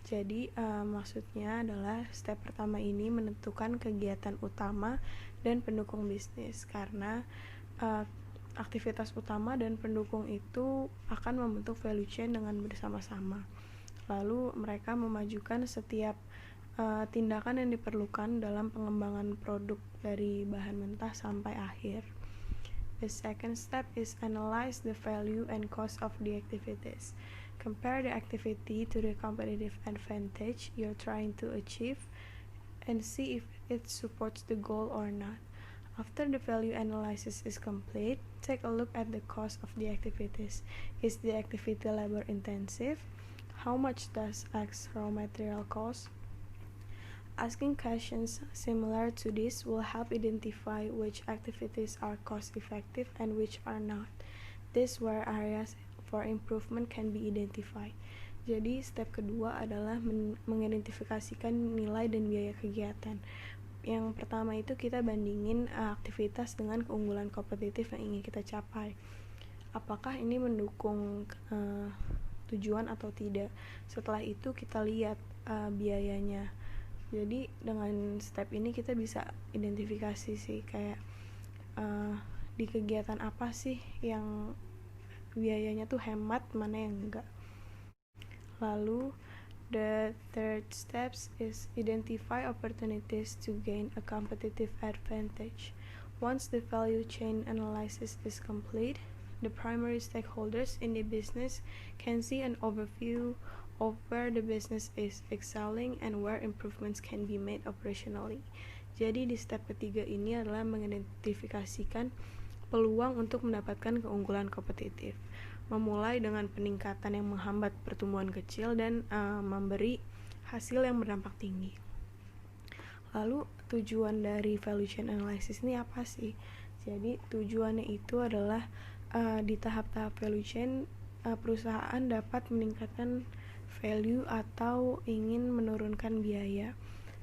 Jadi maksudnya adalah step pertama ini menentukan kegiatan utama dan pendukung bisnis, karena aktivitas utama dan pendukung itu akan membentuk value chain dengan bersama-sama. Lalu mereka memajukan setiap tindakan yang diperlukan dalam pengembangan produk dari bahan mentah sampai akhir. The second step is analyze the value and cost of the activities. Compare the activity to the competitive advantage you're trying to achieve and see if it supports the goal or not. After the value analysis is complete, take a look at the cost of the activities. Is the activity labor intensive? How much does X raw material cost? Asking questions similar to this will help identify which activities are cost effective and which are not. This where areas for improvement can be identified. Jadi step kedua adalah mengidentifikasikan nilai dan biaya kegiatan. Yang pertama itu kita bandingin aktivitas dengan keunggulan kompetitif yang ingin kita capai. Apakah ini mendukung tujuan atau tidak? Setelah itu kita lihat biayanya. Jadi dengan step ini kita bisa identifikasi sih kayak di kegiatan apa sih yang biayanya tuh hemat, mana yang enggak. Lalu the third steps is identify opportunities to gain a competitive advantage. Once the value chain analysis is complete, the primary stakeholders in the business can see an overview of where the business is excelling and where improvements can be made operationally. Jadi di step ketiga ini adalah mengidentifikasikan peluang untuk mendapatkan keunggulan kompetitif, memulai dengan peningkatan yang menghambat pertumbuhan kecil dan memberi hasil yang berdampak tinggi. Lalu tujuan dari value chain analysis ini apa sih? Jadi tujuannya itu adalah di tahap-tahap value chain perusahaan dapat meningkatkan value atau ingin menurunkan biaya.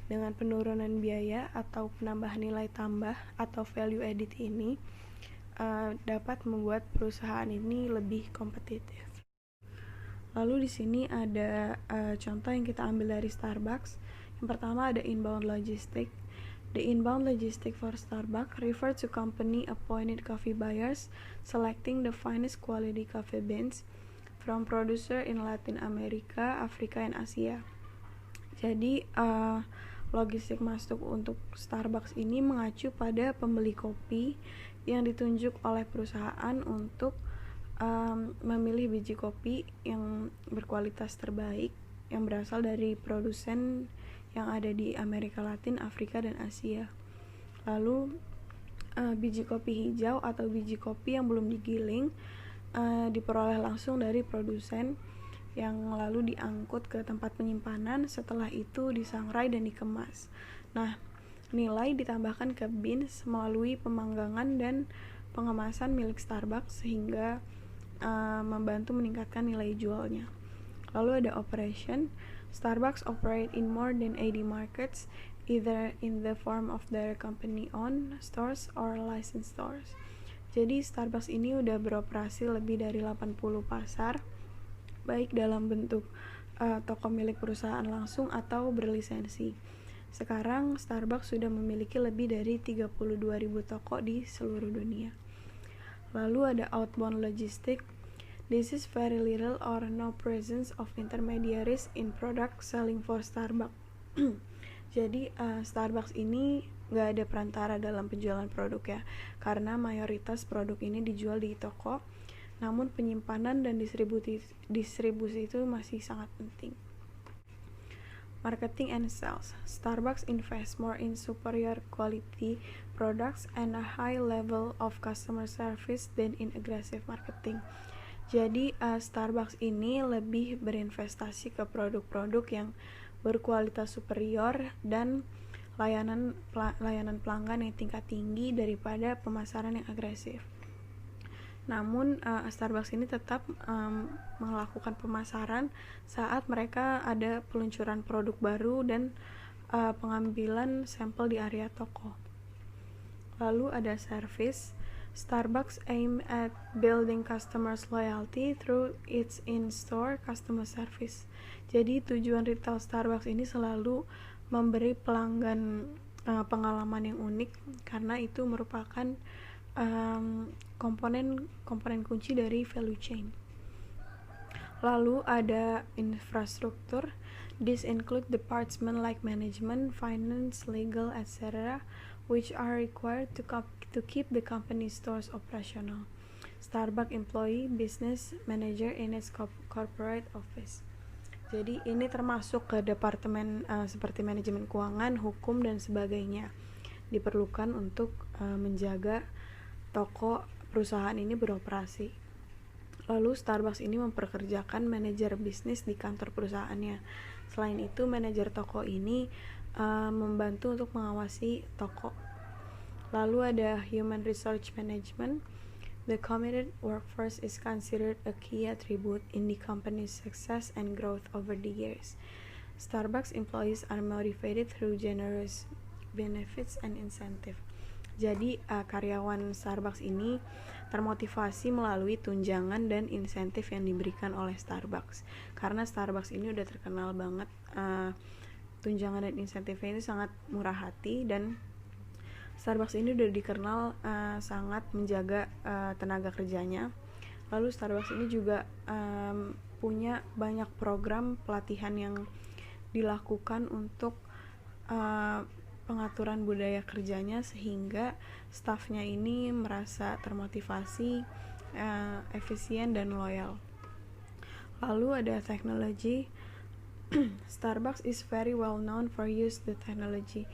Dengan penurunan biaya atau penambahan nilai tambah atau value added ini dapat membuat perusahaan ini lebih kompetitif. Lalu di sini ada contoh yang kita ambil dari Starbucks. Yang pertama ada inbound logistic. The inbound logistic for Starbucks refer to company appointed coffee buyers selecting the finest quality coffee beans from producer in Latin America, Afrika, and Asia. Jadi logistik masuk untuk Starbucks ini mengacu pada pembeli kopi yang ditunjuk oleh perusahaan untuk memilih biji kopi yang berkualitas terbaik yang berasal dari produsen yang ada di Amerika Latin, Afrika, dan Asia. Lalu biji kopi hijau atau biji kopi yang belum digiling diperoleh langsung dari produsen yang lalu diangkut ke tempat penyimpanan, setelah itu disangrai dan dikemas. Nah, nilai ditambahkan ke beans melalui pemanggangan dan pengemasan milik Starbucks sehingga membantu meningkatkan nilai jualnya. Lalu ada operation. Starbucks operate in more than 80 markets, either in the form of their company-owned stores or licensed stores. Jadi Starbucks ini udah beroperasi lebih dari 80 pasar, baik dalam bentuk toko milik perusahaan langsung atau berlisensi. Sekarang Starbucks sudah memiliki lebih dari 32.000 toko di seluruh dunia. Lalu ada outbound logistic. This is very little or no presence of intermediaries in product selling for Starbucks. Jadi Starbucks ini gak ada perantara dalam penjualan produk ya, karena mayoritas produk ini dijual di toko, namun penyimpanan dan distribusi itu masih sangat penting. Marketing and sales. Starbucks invest more in superior quality products and a high level of customer service than in aggressive marketing. Jadi Starbucks ini lebih berinvestasi ke produk-produk yang berkualitas superior dan layanan pelanggan yang tingkat tinggi daripada pemasaran yang agresif. Namun Starbucks ini tetap melakukan pemasaran saat mereka ada peluncuran produk baru dan pengambilan sampel di area toko. Lalu ada service. Starbucks aim at building customers loyalty through its in-store customer service. Jadi tujuan retail Starbucks ini selalu memberi pelanggan pengalaman yang unik karena itu merupakan komponen kunci dari value chain. Lalu ada infrastruktur. This include department like management, finance, legal, etc., which are required to keep the company stores operational. Starbucks employee business manager in its corporate office. Jadi ini termasuk ke departemen seperti manajemen keuangan, hukum, dan sebagainya. Diperlukan untuk menjaga toko perusahaan ini beroperasi. Lalu Starbucks ini memperkerjakan manajer bisnis di kantor perusahaannya. Selain itu, manajer toko ini membantu untuk mengawasi toko. Lalu ada human resource management. The committed workforce is considered a key attribute in the company's success and growth over the years. Starbucks employees are motivated through generous benefits and incentive. Jadi karyawan Starbucks ini termotivasi melalui tunjangan dan insentif yang diberikan oleh Starbucks. Karena Starbucks ini udah terkenal banget tunjangan dan insentifnya ini sangat murah hati, dan Starbucks ini udah dikenal sangat menjaga tenaga kerjanya. Lalu Starbucks ini juga punya banyak program pelatihan yang dilakukan untuk pengaturan budaya kerjanya sehingga stafnya ini merasa termotivasi, efisien, dan loyal. Lalu ada teknologi. Starbucks is very well known for use the technology,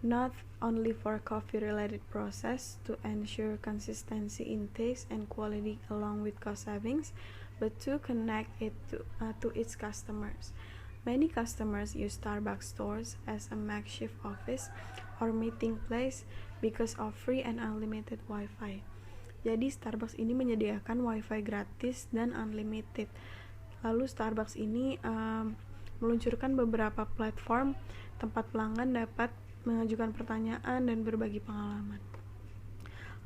not only for coffee related process to ensure consistency in taste and quality along with cost savings, but to connect it to its customers. Many customers use Starbucks stores as a makeshift office or meeting place because of free and unlimited Wi-Fi. Jadi Starbucks ini menyediakan Wi-Fi gratis dan unlimited. Lalu Starbucks ini meluncurkan beberapa platform tempat pelanggan dapat mengajukan pertanyaan dan berbagi pengalaman.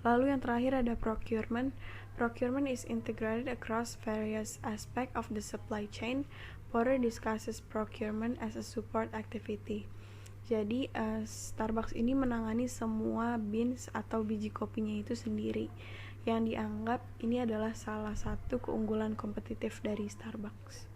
Lalu yang terakhir ada procurement. Procurement is integrated across various aspects of the supply chain. Porter discusses procurement as a support activity. Jadi Starbucks ini menangani semua beans atau biji kopinya itu sendiri, yang dianggap ini adalah salah satu keunggulan kompetitif dari Starbucks.